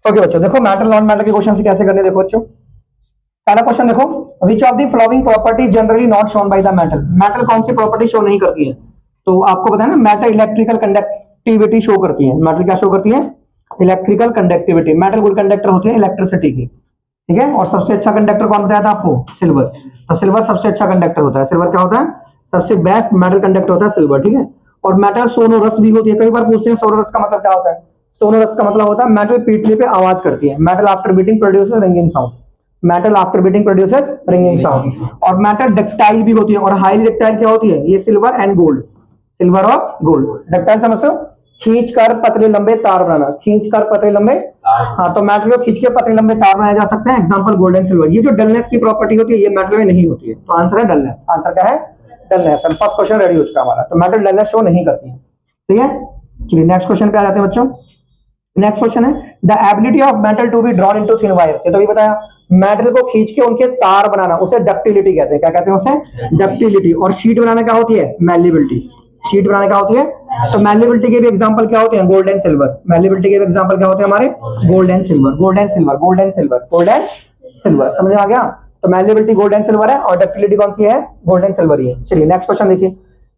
Okay बच्चों, देखो metal non metal के क्वेश्चन से कैसे करने, देखो बच्चों पहला क्वेश्चन देखो, विच of the flowing property generally not shown by the metal. Metal कौन सी प्रॉपर्टी शो नहीं करती है? तो आपको पता है ना, मेटल इलेक्ट्रिकल कंडक्टिविटी शो करती है। मेटल क्या शो करती है? Electrical conductivity. Metal good conductor होती है इलेक्ट्रिसिटी की, ठीक है। और सबसे अच्छा कंडक्टर कौन बताया था आपको? सिल्वर। तो सिल्वर सबसे अच्छा कंडक्टर होता है। सिल्वर क्या होता है? सबसे बेस्ट मेटल कंडक्टर होता है सिल्वर, ठीक है। और मेटल सोनोरस भी होती है। कई बार पूछते हैं सोनोरस का मतलब क्या होता है? सोनोरस का मतलब होता है मेटल पीटने पे आवाज करती है। Metal after beating produces ringing sound. Metal after beating produces ringing sound. और मेटल डक्टाइल भी होती है। और हाईली डक्टाइल क्या होती है? ये सिल्वर एंड गोल्ड। सिल्वर और गोल्ड डक्टाइल समझते हो? खींच कर पतले लंबे तार बनाना, खींच कर पतले लंबे, हाँ, तो मेटल को खींच के पतले लंबे तार बनाए जा सकते हैं। Example gold and silver. ये जो डलनेस की प्रॉपर्टी होती है ये मेटल में नहीं होती है। तो आंसर है डलनेस। आंसर क्या है? डलनेस। फर्स्ट क्वेश्चन रेडी हो चुका हमारा। तो मेटल डलनेस शो नहीं करती है, सही है। चलिए नेक्स्ट क्वेश्चन पे आ जाते हैं बच्चों। नेक्स्ट क्वेश्चन है the ability of metal to be drawn into thin wires. ये तो भी बताया, मेटल को खींच के उनके तार बनाना, उसे डक्टिलिटी कहते हैं। क्या कहते हैं उसे? डक्टिलिटी। और शीट बनाना क्या होती है? मैल्लेबिलिटी। शीट बनाना क्या होती है? तो मैल्लेबिलिटी के भी एग्जांपल क्या होते हैं? Gold and silver. मैल्लेबिलिटी के भी एग्जांपल क्या होते हैं हमारे? Gold and silver, gold and silver, gold and silver, gold and silver. समझ में आ गया? तो मैल्लेबिलिटी गोल्ड एंड सिल्वर है और डक्टिलिटी कौन सी है? गोल्ड एंड सिल्वर ही है। चलिए नेक्स्ट क्वेश्चन देखिए।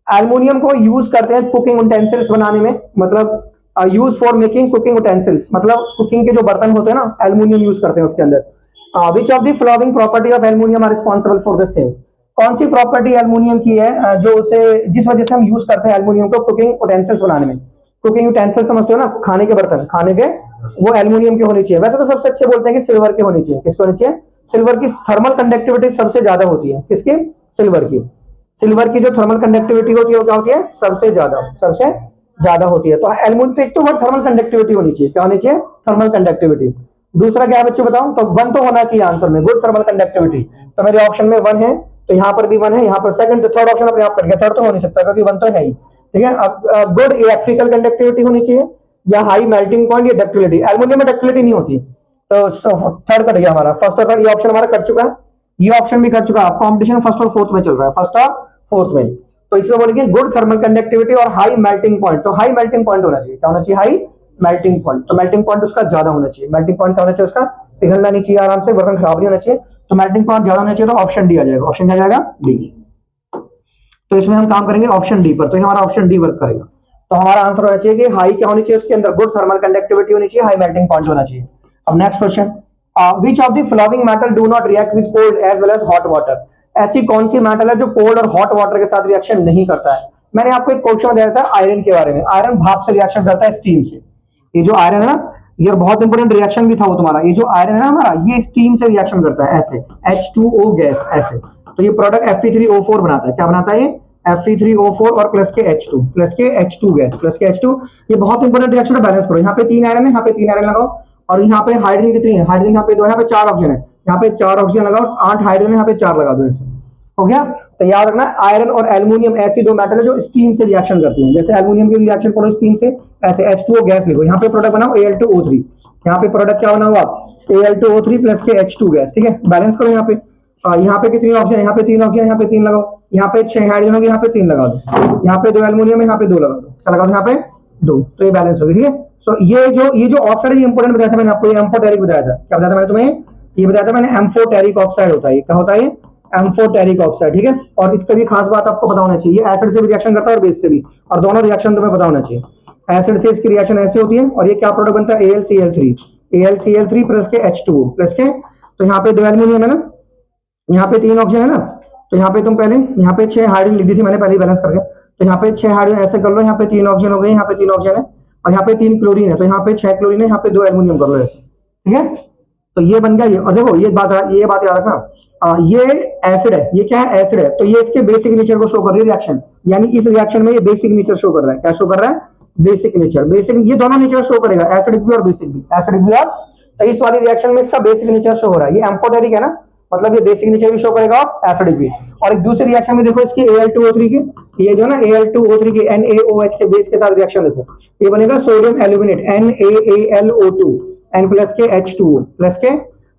एल्युमिनियम को यूज करते हैं कुकिंग यूटेंसिल्स बनाने में, मतलब use for making cooking utensils, मतलब कुकिंग के जो बर्तन होते हैं ना, एल्युमिनियम यूज करते हैं उसके अंदर। Which of the following property of aluminium are responsible for the same. कौन सी प्रॉपर्टी एल्युमिनियम की है जो उसे, जिस वजह से हम यूज करते हैं एल्युमिनियम को कुकिंग यूटेंसिल्स बनाने में। कुकिंग यूटेंसिल्स समझते हो ना, खाने के बर्तन, खाने के, वो एल्युमिनियम के होनी चाहिए। वैसे तो सबसे अच्छे बोलते हैं कि सिल्वर के होनी चाहिए। किसके होनी चाहिए? सिल्वर की थर्मल कंडक्टिविटी सबसे ज्यादा होती है। किसकी? सिल्वर की। सिल्वर की जो थर्मल कंडक्टिविटी होती है वो क्या होती है? सबसे ज्यादा, सबसे ज्यादा होती है। तो एल्युमिनियम तो एक तो वर्ड थर्मल कंडक्टिविटी होनी चाहिए। क्या होनी चाहिए? Thermal conductivity. दूसरा क्या है बच्चों बताओ? तो वन तो होना चाहिए आंसर में, गुड थर्मल कंडक्टिविटी। तो मेरे ऑप्शन में वन है, तो यहाँ पर भी वन है, यहाँ पर सेकंड, तो थर्ड ऑप्शन अपने आप कट गया। थर्ड तो हो नहीं सकता क्योंकि वन तो है ही, ठीक है। अब गुड इलेक्ट्रिकल कंडक्टिविटी होनी चाहिए, या हाई मेल्टिंग पॉइंट, या डक्टिलिटी। एल्युमिनियम में डक्टिलिटी नहीं होती, तो थर्ड कट गया हमारा। फर्स्ट और थर्ड ये ऑप्शन हमारा कट चुका है, ये ऑप्शन भी कट चुका है। कॉम्पिटिशन फर्स्ट और फोर्थ में चल रहा है, फर्स्ट और फोर्थ में। तो इसमें बोलेंगे गुड थर्मल कंडक्टिविटी और हाई मेल्टिंग पॉइंट। तो हाई मेल्टिंग पॉइंट होना चाहिए। क्या होना चाहिए? High melting point. तो मेल्टिंग पॉइंट उसका ज्यादा होना चाहिए। मेल्टिंग पॉइंट क्या होना चाहिए उसका? पिघलना नहीं चाहिए आराम से, बर्तन खराब नहीं होना चाहिए। तो मेल्टिंग पॉइंट ज्यादा होना चाहिए, तो ऑप्शन डी आ जाएगा। ऑप्शन क्या जाएगा? डी। तो इसमें हम काम करेंगे ऑप्शन डी पर। तो हमारा ऑप्शन डी वर्क करेगा। तो हमारा आंसर होना चाहिए कि हाई क्या होनी चाहिए उसके अंदर? गुड थर्मल कंडक्टिविटी होनी चाहिए, हाई मेल्टिंग पॉइंट होना चाहिए। अब next question, which of the following metal do not react with cold as well as hot water. ऐसी कौन सी मेटल है जो कोल्ड और हॉट वाटर के साथ रिएक्शन नहीं करता है? मैंने आपको एक क्वेश्चन दिया था आयरन के बारे में। आयरन भाप से रिएक्शन करता है, स्टीम से। ये जो आयरन है ना, ये बहुत इंपॉर्टेंट रिएक्शन भी था वो तुम्हारा। ये जो आयरन है ना हमारा, ये स्टीम से रिएक्शन करता है ऐसे, H2O गैस ऐसे। तो ये प्रोडक्ट Fe3O4 बनाता है। क्या बनाता है ये? Fe3O4 और प्लस के H2, प्लस के H2 गैस, प्लस के H2। ये बहुत इंपॉर्टेंट रिएक्शन है, बैलेंस करो। यहाँ पे 3 आयरन है, यहाँ पे 3 आयरन लगाओ, और यहाँ पे हाइड्रोजन कितनी है? हाइड्रोजन यहाँ पे 2 है, यहाँ पे 4 ऑक्सीजन है, यहाँ पे 4 ऑक्सीजन लगाओ, 8 हाइड्रोजन, यहाँ पे 4 लगा दो, ऐसे हो गया। तो याद रखना, आयरन और एल्युमिनियम ऐसी दो मेटल है जो स्टीम से रिएक्शन करती हैं। जैसे एल्युमिनियम की रिएक्शन पढ़ो स्टीम से, ऐसे H2O गैस लिखो। यहाँ पे प्रोडक्ट बनाओ Al2O3, यहाँ पे प्रोडक्ट क्या बना हुआ? Al2O3 प्लस के H2 गैस, ठीक है। बैलेंस करो। यहाँ पे कितनी ऑप्शन है? यहाँ पे 3 ऑप्शन, यहाँ पे 3 लगाओ, यहाँ पे 6 हाइड्रोजन होगी, यहाँ पे 3 लगा दो, यहाँ पे 2 एल्युमिनियम है, यहाँ पे 2 लगा दो, क्या लगा दो? यहाँ पे 2। तो ये बैलेंस होगी, ठीक है। सो ये जो ऑक्साइड है इंपॉर्टेंट बताया था मैंने आपको, ये एम्फोटेरिक बताया था। क्या बताया था मैंने तुम्हें? ये बताया था मैंने, एम्फोटेरिक ऑक्साइड होता है। क्या होता है? एम्फोटेरिक ऑक्साइड, ठीक है। और इसका भी खास बात आपको पता होना चाहिए, एसिड से भी रिएक्शन करता है और बेस से भी, और दोनों रिएक्शन तुम्हें पता होना चाहिए। एसिड से इसकी रिएक्शन ऐसे होती है, और ये क्या प्रोडक्ट बनता है? AlCl3 प्लस के H2O प्लस के। तो यहाँ पे 2 एल्युमिनियम है ना, यहाँ पे 3 ऑक्सीजन है ना, तो यहाँ पे तुम पहले, यहाँ पे 6 हाइड्रोजन लिख दी थी मैंने पहले बैलेंस करके। तो यहाँ पे 6 हाइड्रोजन ऐसे कर लो, यहाँ पे 3 ऑक्सीजन हो गए, यहाँ पे 3 ऑक्सीजन है, और यहाँ पे 3 क्लोरीन है, तो यहाँ पे 6 क्लोरीन है, यहाँ पे 2 एल्युमिनियम कर लो ऐसे, ठीक है। तो ये बन गया ये। और देखो ये बात याद रखना, ये एसिड है, ये क्या है? एसिड है। तो ये इसके बेसिक नेचर को शो कर रही है रिएक्शन, यानी इस रिएक्शन में ये बेसिक नेचर शो कर रहा है। क्या शो कर रहा है? Basic nature. बेसिक, ये दोनों नेचर शो करेगा, एसिडिक भी और बेसिक भी, एसिडिक भी। और तो इस वाली रिएक्शन में इसका बेसिक नेचर शो हो रहा है। ये एम्फोटेरिक है ना, मतलब ये बेसिक नेचर भी शो करेगा और एसिडिक भी। और एक दूसरी रिएक्शन में देखो इसकी Al2O3 की, ये जो ना Al2O3 की NaOH के बेस के साथ रिएक्शन देखो, ये बनेगा sodium aluminate NaAlO2 N plus के H2O प्लस के।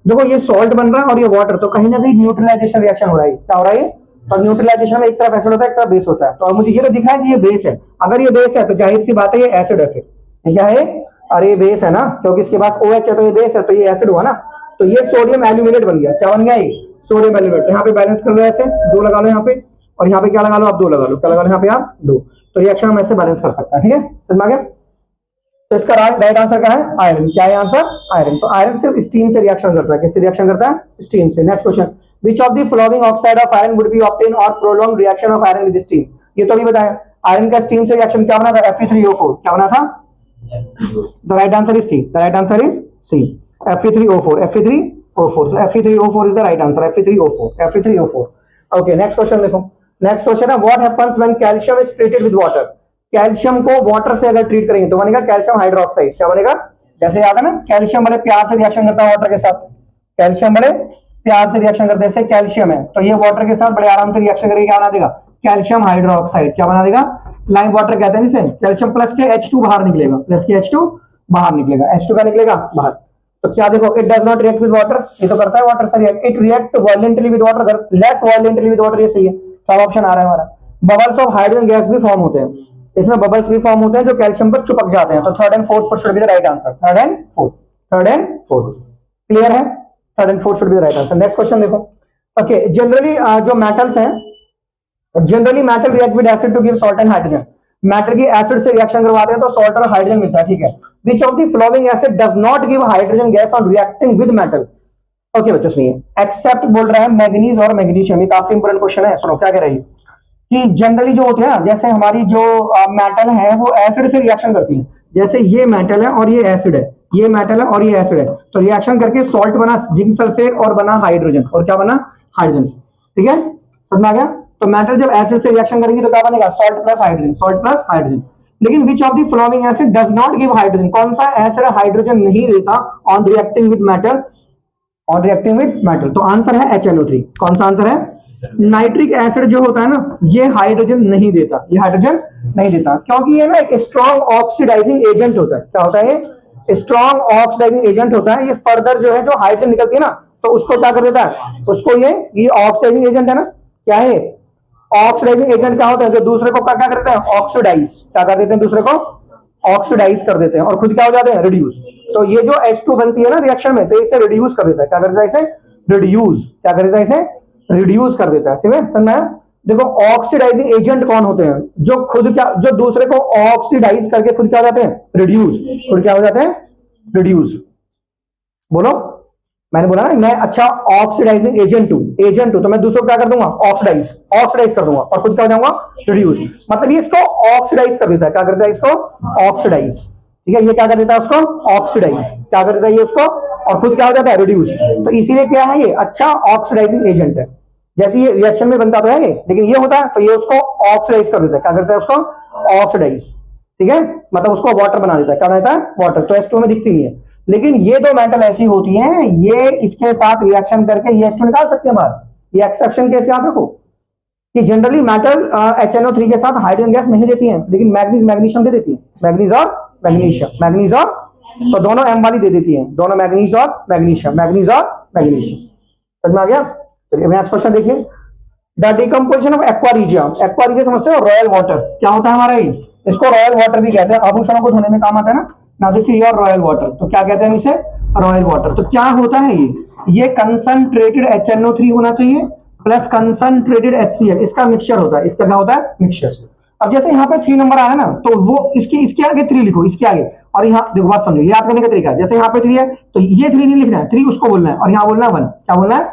देखो ये सॉल्ट बन रहा है और ये वाटर, तो कहीं ना कहीं न्यूट्रलाइजेशन रिएक्शन हो रहा है। क्या हो रहा है? तो न्यूट्रलाइजेशन में एक तरफ एसिड होता है, एक तरफ बेस होता है। तो मुझे ये तो दिखा है कि ये बेस है। अगर ये बेस है तो जाहिर सी बात है ये एसिड है। फिर क्या है? और ये बेस है ना, क्योंकि इसके पास OH है तो ये बेस है, तो ये एसिड हुआ ना, तो ये सोडियम एल्यूमिनेट बन गया। क्या बन गया? ये सोडियम एल्यूमिनेट। यहाँ पे बैलेंस कर लो ऐसे, 2 लगा लो यहाँ पे, और यहाँ पे क्या लगा लो आप? 2 लगा लो। क्या लगा लो यहाँ पे आप? 2। तो रिएक्शन हम ऐसे बैलेंस कर सकते हैं। ठीक है, समझ में आ गया? तो इसका राइट आंसर क्या है? आयरन। क्या है आंसर? आयरन। तो आयरन सिर्फ स्टीम से रिएक्शन करता है। किससे रिएक्शन करता है? स्टीम से। Next question, which of the following oxide of iron would be obtain और prolong reaction of iron with steam? ये तो अभी बताया, आयरन का स्टीम से रिएक्शन क्या बना था? Fe3O4। क्या बना था? The right answer is C. The right answer is C, Fe3O4। Fe3O4, तो Fe3O4 is the right answer. Fe3O4। Okay, next question देखो। नेक्स्ट क्वेश्चन है, what happens when calcium is treated with water? Calcium को water से अगर treat करेंगे तो बनेगा calcium hydroxide. क्या बनेगा? जैसे याद है ना, कैल्शियम बड़े प्यार से रिएक्शन करता है वाटर के साथ। कैल्शियम बड़े प्यार से रिएक्शन करते हैं, जैसे कैल्शियम है तो ये वाटर के साथ बड़े आराम से रिएक्शन करके क्या बना देगा? Calcium hydroxide. क्या बना देगा? लाइम वाटर कहते हैं इसे। कैल्शियम प्लस के H2 बाहर निकलेगा, प्लस के H2 बाहर निकलेगा। H2 का निकलेगा बाहर। तो क्या देखो, it does not react with water, ये तो करता है वाटर से react. It react violently with water, less violently with water, ये सही है। क्या ऑप्शन आ रहा है हमारा? बबल्स ऑफ हाइड्रोजन गैस भी फॉर्म होते हैं, इसमें बबल्स भी फॉर्म होते हैं जो कैल्शियम पर चिपक जाते हैं। तो third and fourth should be the right answer. Third and fourth clear है? Third and fourth should be the right answer. Next question देखो। ओके, जनरली जो मेटल्स हैं, generally metal react with acid to give salt and hydrogen. Metal की acid से reaction करवाते हैं तो salt और हाइड्रोजन मिलता है। ठीक है, विच of the following acid does not give hydrogen gas on reacting with metal? Okay बच्चों सुनिए, एक्सेप्ट बोल रहा है मैग्नीज और मैग्नीशियम। ये काफी इंपोर्टेंट क्वेश्चन है, सुनो क्या कह रही है कि जनरली जो होते हैं ना, जैसे हमारी जो मेटल है वो एसिड से रिएक्शन करती है। जैसे ये मेटल है और ये एसिड है, ये मेटल है और ये एसिड है, तो रिएक्शन करके सॉल्ट बना जिंक सल्फेट और बना हाइड्रोजन। और क्या बना? हाइड्रोजन। ठीक है, समझ में आ गया? तो मेटल जब एसिड से रिएक्शन करेंगे तो क्या बनेगा? Salt plus hydrogen, salt plus hydrogen. लेकिन which of the following acid does not give hydrogen? कौन सा एसिड हाइड्रोजन नहीं देता on reacting with metal? On reacting with metal, तो आंसर है HNO3। कौन सा आंसर है? नाइट्रिक एसिड जो होता है ना, ये हाइड्रोजन नहीं देता, ये हाइड्रोजन नहीं देता, क्योंकि ये ना एक स्ट्रॉन्ग ऑक्सीडाइजिंग एजेंट होता है। क्या होता है? ये स्ट्रॉन्ग ऑक्सीडाइजिंग एजेंट होता है। ये फर्दर जो है, जो हाइड्रोजन निकलती है ना, तो उसको क्या कर देता है? उसको ये ऑक्सीडाइजिंग एजेंट है ना, क्या है? ऑक्सीडाइजिंग एजेंट क्या होता है? जो दूसरे को क्या कर देते हैं? ऑक्सीडाइज। क्या कर देते हैं? दूसरे को ऑक्सीडाइज कर देते हैं और खुद क्या हो जाते हैं? रिड्यूस। तो ये जो H2 बनती है ना रिएक्शन में, तो इसे रिड्यूस कर देता है। क्या कर देता है? इसे रिड्यूस। क्या कर देता है? इसे रिड्यूस कर देता है। समझ में आया? देखो, ऑक्सीडाइजिंग एजेंट कौन होते हैं? जो खुद क्या, जो दूसरे को ऑक्सीडाइज करके खुद क्या हो जाते हैं? रिड्यूस। खुद क्या हो जाते हैं? रिड्यूस। बोलो, मैंने बोला ना, मैं अच्छा ऑक्सीडाइजिंग एजेंट हूं, तो मैं दूसरे को क्या कर दूंगा? ऑक्सीडाइज कर दूंगा और खुद क्या हो जाऊंगा? रिड्यूस। मतलब ये इसको ऑक्सीडाइज कर देता है। क्या करता है? इसको ऑक्सीडाइज। ठीक है, ये क्या कर देता है? उसको ऑक्सीडाइज। क्या कर देता है ये उसको? और खुद क्या हो जाता है? रिड्यूस। तो इसीलिए क्या है, ये अच्छा ऑक्सीडाइजिंग एजेंट है। जैसे ये रिएक्शन में बनता तो है ये, लेकिन ये होता है तो ये उसको ऑक्सीडाइज कर देता है। क्या करता है? उसको ऑक्सीडाइज। ठीक है, मतलब उसको वाटर बना देता है। क्या बनाता है? वाटर। तो H2 में दिखती नहीं है, लेकिन ये दो मेटल ऐसी होती हैं, ये इसके साथ रिएक्शन करके ये H2 निकाल सकते हैं बाहर। ये एक्सेप्शन केस याद रखो कि जनरली मेटल HNO3 के साथ हाइड्रोजन गैस नहीं देती है, लेकिन मैग्नीज मैग्नीशियम दे देती है। मैग्नीज और मैग्नीशियम, तो दोनों M वाली दे देती है, दोनों मैग्नीज और मैग्नीशियम, समझ में आ गया? चलिए नेक्स्ट क्वेश्चन देखिए। The decomposition of aqua regia. Aqua regia समझते हो? Royal water. क्या होता है हमारा ये? इसको रॉयल वाटर भी कहते हैं, आभूषणों को धोने में काम आता है ना। Now this is your royal water, तो क्या कहते हैं इसे? Royal water. तो क्या होता है ये कंसंट्रेटेड HNO3 होना चाहिए प्लस कंसंट्रेटेड HCl, इसका मिक्सचर होता है। इसका क्या होता है? मिक्सचर। अब जैसे यहाँ पे 3 नंबर आया ना, तो वो इसके आगे 3 लिखो, इसके आगे। और यहाँ देखो, बात समझो, याद करने का तरीका है। जैसे यहाँ पे 3 है तो ये 3 नहीं लिखना है, 3 उसको बोलना है, और यहाँ बोलना है 1। क्या बोलना है?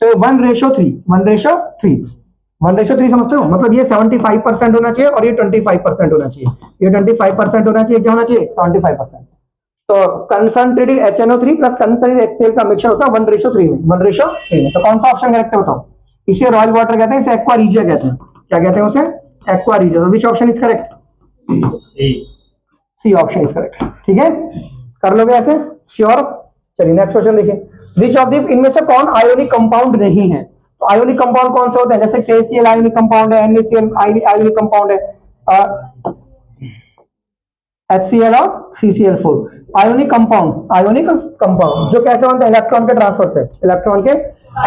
तो 1:3 समझते हो? मतलब ये 75% होना चाहिए और ये 25% होना चाहिए। ये 25% होना चाहिए, क्या होना चाहिए? 75%। तो concentrated HNO3 plus concentrated HCl का मिक्सचर होता है 1:3 में, 1:3 में। तो कौन सा ऑप्शन करेक्ट है बताओ? इसे रॉयल वाटर कहते हैं, इसे एक्वारिजिया कहते हैं। क्या कहते हैं उसे? Aqua regia. Which option is correct? C option is correct. ठीक है, कर लोगे ऐसे? श्योर। चलिए नेक्स्ट क्वेश्चन देखिए। विच ऑफ द, इनमें से कौन आयोनिक कंपाउंड नहीं है? तो आयोनिक कंपाउंड कौन से होते हैं? जैसे KCl आयोनिक कंपाउंड है, NaCl आयोनिक कंपाउंड है, HCl और CCl4 आयोनिक कंपाउंड जो कैसे बनते हैं? इलेक्ट्रॉन के ट्रांसफर से। इलेक्ट्रॉन के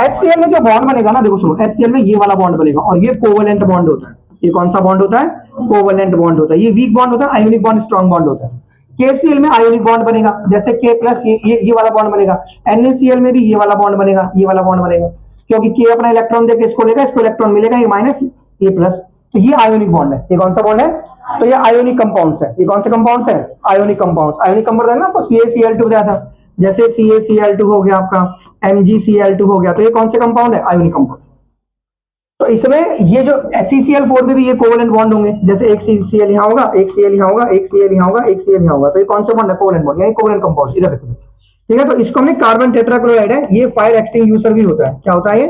HCl में जो बॉन्ड बनेगा ना, देखो सुनो, HCl में ये वाला बॉन्ड बनेगा और ये कोवेलेंट बॉन्ड होता है। ये कौन सा बॉन्ड होता है? कोवेलेंट बॉन्ड होता है। ये वीक बॉन्ड होता है, आयोनिक बॉन्ड स्ट्रॉन्ग बॉन्ड होता है। KCl में आयोनिक बॉन्ड बनेगा, जैसे K प्लस ये वाला बॉन्ड बनेगा, NaCl में भी ये वाला बॉन्ड बनेगा, ये वाला बॉन्ड बनेगा, क्योंकि K अपना इलेक्ट्रॉन देके इसको लेगा, इसको इलेक्ट्रॉन मिलेगा, ये माइनस ये प्लस, तो ये आयोनिक बॉन्ड है। ये कौन सा बॉन्ड है? तो ये आयोनिक कंपाउंड्स है। ये कौन से कंपाउंड्स है? Ionic compounds. आयोनिक कंपाउंड है ना, आपको CaCl2 बताया था, जैसे CaCl2 हो गया आपका, MgCl2 हो गया, तो ये कौन से कंपाउंड है? Ionic compound. तो इसमें ये जो CCl4 में भी ये कोवेलेंट बॉन्ड होंगे, जैसे एक CCl यहाँ होगा, एक Cl यहाँ होगा, एक Cl यहाँ होगा, एक Cl यहाँ होगा, तो ये कौन सा बॉन्ड है? कोवेलेंट बॉन्ड, यानी कोवेलेंट कंपाउंड। इधर देखो, ठीक है, तो इसको हमने कार्बन टेट्राक्लोराइड है, ये फायर एक्सटिंग्यूशर भी होता है। क्या होता है ये?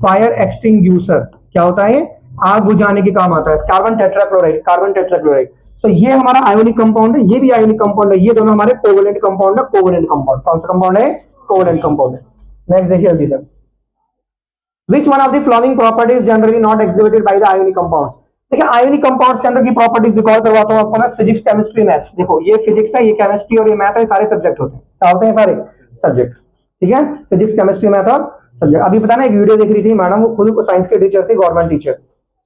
Fire extinguisher. क्या होता है ये? आग बुझाने के काम आता है, कार्बन टेट्राक्लोराइड, कार्बन टेट्राक्लोराइड। तो ये हमारा आयोनिक कंपाउंड है, ये भी आयोनिक कंपाउंड है, ये दोनों हमारे कोवेलेंट कंपाउंड है। कोवेलेंट कंपाउंड कौन सा कंपाउंड है? कोवेलेंट कंपाउंड है। नेक्स्ट देखिए जल्दी sir, Which one of the following properties generally not exhibited by the ionic compounds? देखिए आयोनिक कंपाउंड्स के अंदर की प्रॉपर्टीज रिकॉल करवाता हूं आपको मैं, फिजिक्स, केमिस्ट्री, मैथ। देखो ये फिजिक्स है, ये केमिस्ट्री और ये मैथ है, सारे सब्जेक्ट होते हैं। क्या होते हैं? सारे सब्जेक्ट, ठीक है, फिजिक्स, केमिस्ट्री, मैथ और सब्जेक्ट। अभी पता ना, एक वीडियो देख रही थी मैडम, वो खुद साइंस के टीचर थी, गवर्नमेंट टीचर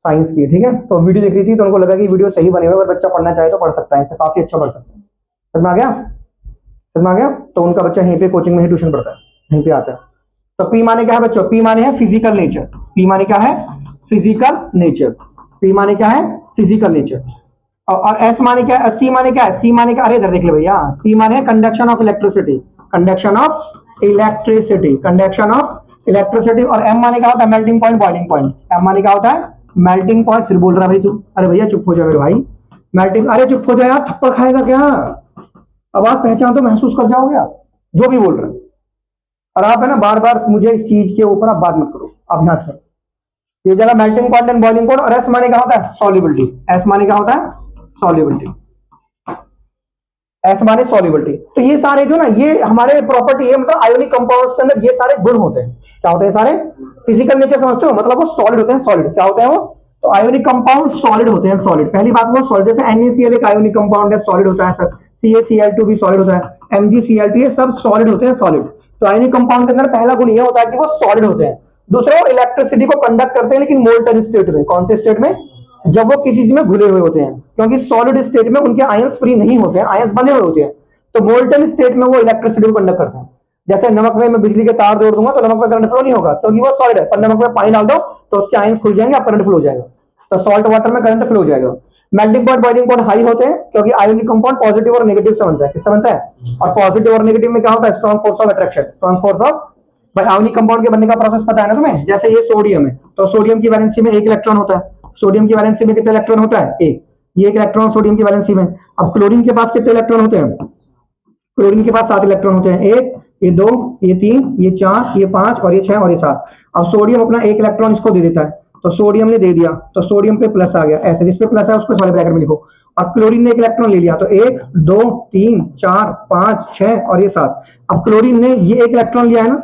साइंस की, ठीक है, तो वीडियो देख रही थी, तो उनको लगा कि वीडियो सही बनी हुई है, अगर बच्चा पढ़ना चाहे तो पढ़ सकता है, इससे काफी अच्छा पढ़ सकता है। समझ में आ गया? समझ में आ गया? तो उनका बच्चा यहीं पे कोचिंग में ही ट्यूशन पढ़ता है, यहीं पे आता है। तो पी माने क्या है बच्चों? पी माने है फिजिकल नेचर। पी माने क्या है? Physical nature. पी माने क्या है? Physical nature. और एस माने क्या है? सी माने क्या है? सी माने क्या? अरे इधर देख ले भैया, सी माने conduction of electricity, conduction of electricity, conduction of electricity. और एम माने क्या होता है? Melting point, boiling point. M माने क्या होता है? Melting point. फिर बोल रहा भाई तू, अरे भैया चुप हो जा मेरे भाई, मेल्टिंग, अरे चुप हो जा यार, थप्पड़ खाएगा क्या? अब आप पहचान तो महसूस कर जाओगे आप जो भी बोल रहे हैं। और आप है ना बार बार मुझे इस चीज के ऊपर आप बात मत करो, आप यहां से ये जगह melting point and boiling point. और एस माने क्या होता है? सॉल्युबिलिटी। एस माने क्या होता है? सॉल्युबिलिटी। एस माने सॉल्युबिलिटी। तो ये सारे जो ना, ये हमारे प्रॉपर्टी है, मतलब आयोनिक कंपाउंड्स के अंदर ये सारे गुण होते हैं। क्या होते हैं सारे? फिजिकल नेचर समझते हो, मतलब वो सॉलिड होते हैं, सॉलिड। क्या होते हैं वो? तो आयोनिक कंपाउंड सॉलिड होते हैं, सॉलिड। पहली बात वो सॉलिड, जैसे NaCl एक आयोनिक कंपाउंड है, सॉलिड होता है सर। CaCl2 भी सॉलिड होता है, MgCl2, ये सब सॉलिड होते हैं, सॉलिड। तो आयोनिक कंपाउंड के अंदर पहला गुण ये होता है कि वो सॉलिड होते हैं। दूसरा, वो इलेक्ट्रिसिटी को कंडक्ट करते हैं, लेकिन मोल्टन स्टेट में। कौन से स्टेट में? जब वो किसी चीज में घुले हुए होते हैं, क्योंकि सॉलिड स्टेट में उनके आयंस फ्री नहीं होते हैं, आयंस बने हुए होते हैं। तो मोल्टन स्टेट में वो इलेक्ट्रिसिटी को कंडक्ट करते हैं। जैसे नमक में मैं बिजली के तार जोड़ दूंगा तो नमक में करंट फ्लो नहीं होगा, क्योंकि वो सॉलिड है। पर नमक में पानी डाल दो तो उसके आयंस खुल जाएंगे, करंट फ्लो हो जाएगा। तो सॉल्ट वाटर में करंट फ्लो हो जाएगा। Melting point, boiling point high होते हैं, क्योंकि आयोनिक कंपाउंड पॉजिटिव और नेगेटिव से बनता है। किससे बनता है? और पॉजिटिव और नेगेटिव में क्या होता है? Strong force of attraction, strong force of. भाई आयोनिक कंपाउंड के बनने का प्रोसेस पता है ना तुम्हें? जैसे ये सोडियम है, तो सोडियम की वैलेंसी में 1 इलेक्ट्रॉन होता है। सोडियम की वैलेंसी में कितने इलेक्ट्रॉन होता है? 1। ये 1 इलेक्ट्रॉन सोडियम की वैलेंसी में। अब क्लोरीन के पास कितने इलेक्ट्रॉन होते हैं? क्लोरीन के पास 7 इलेक्ट्रॉन होते हैं। 1, ये 2, ये 3, ये 4, ये 5 और ये 6 और ये 7। अब सोडियम अपना 1 इलेक्ट्रॉन इसको दे देता है, तो सोडियम ने दे दिया, तो सोडियम पे प्लस आ गया, ऐसे जिस पे प्लस है उसको इस वाले ब्रैकेट में लिखो। और क्लोरीन ने 1 इलेक्ट्रॉन ले लिया, तो 1, 2, 3, 4, 5, 6 और ये 7। अब क्लोरीन ने ये 1 इलेक्ट्रॉन लिया है ना,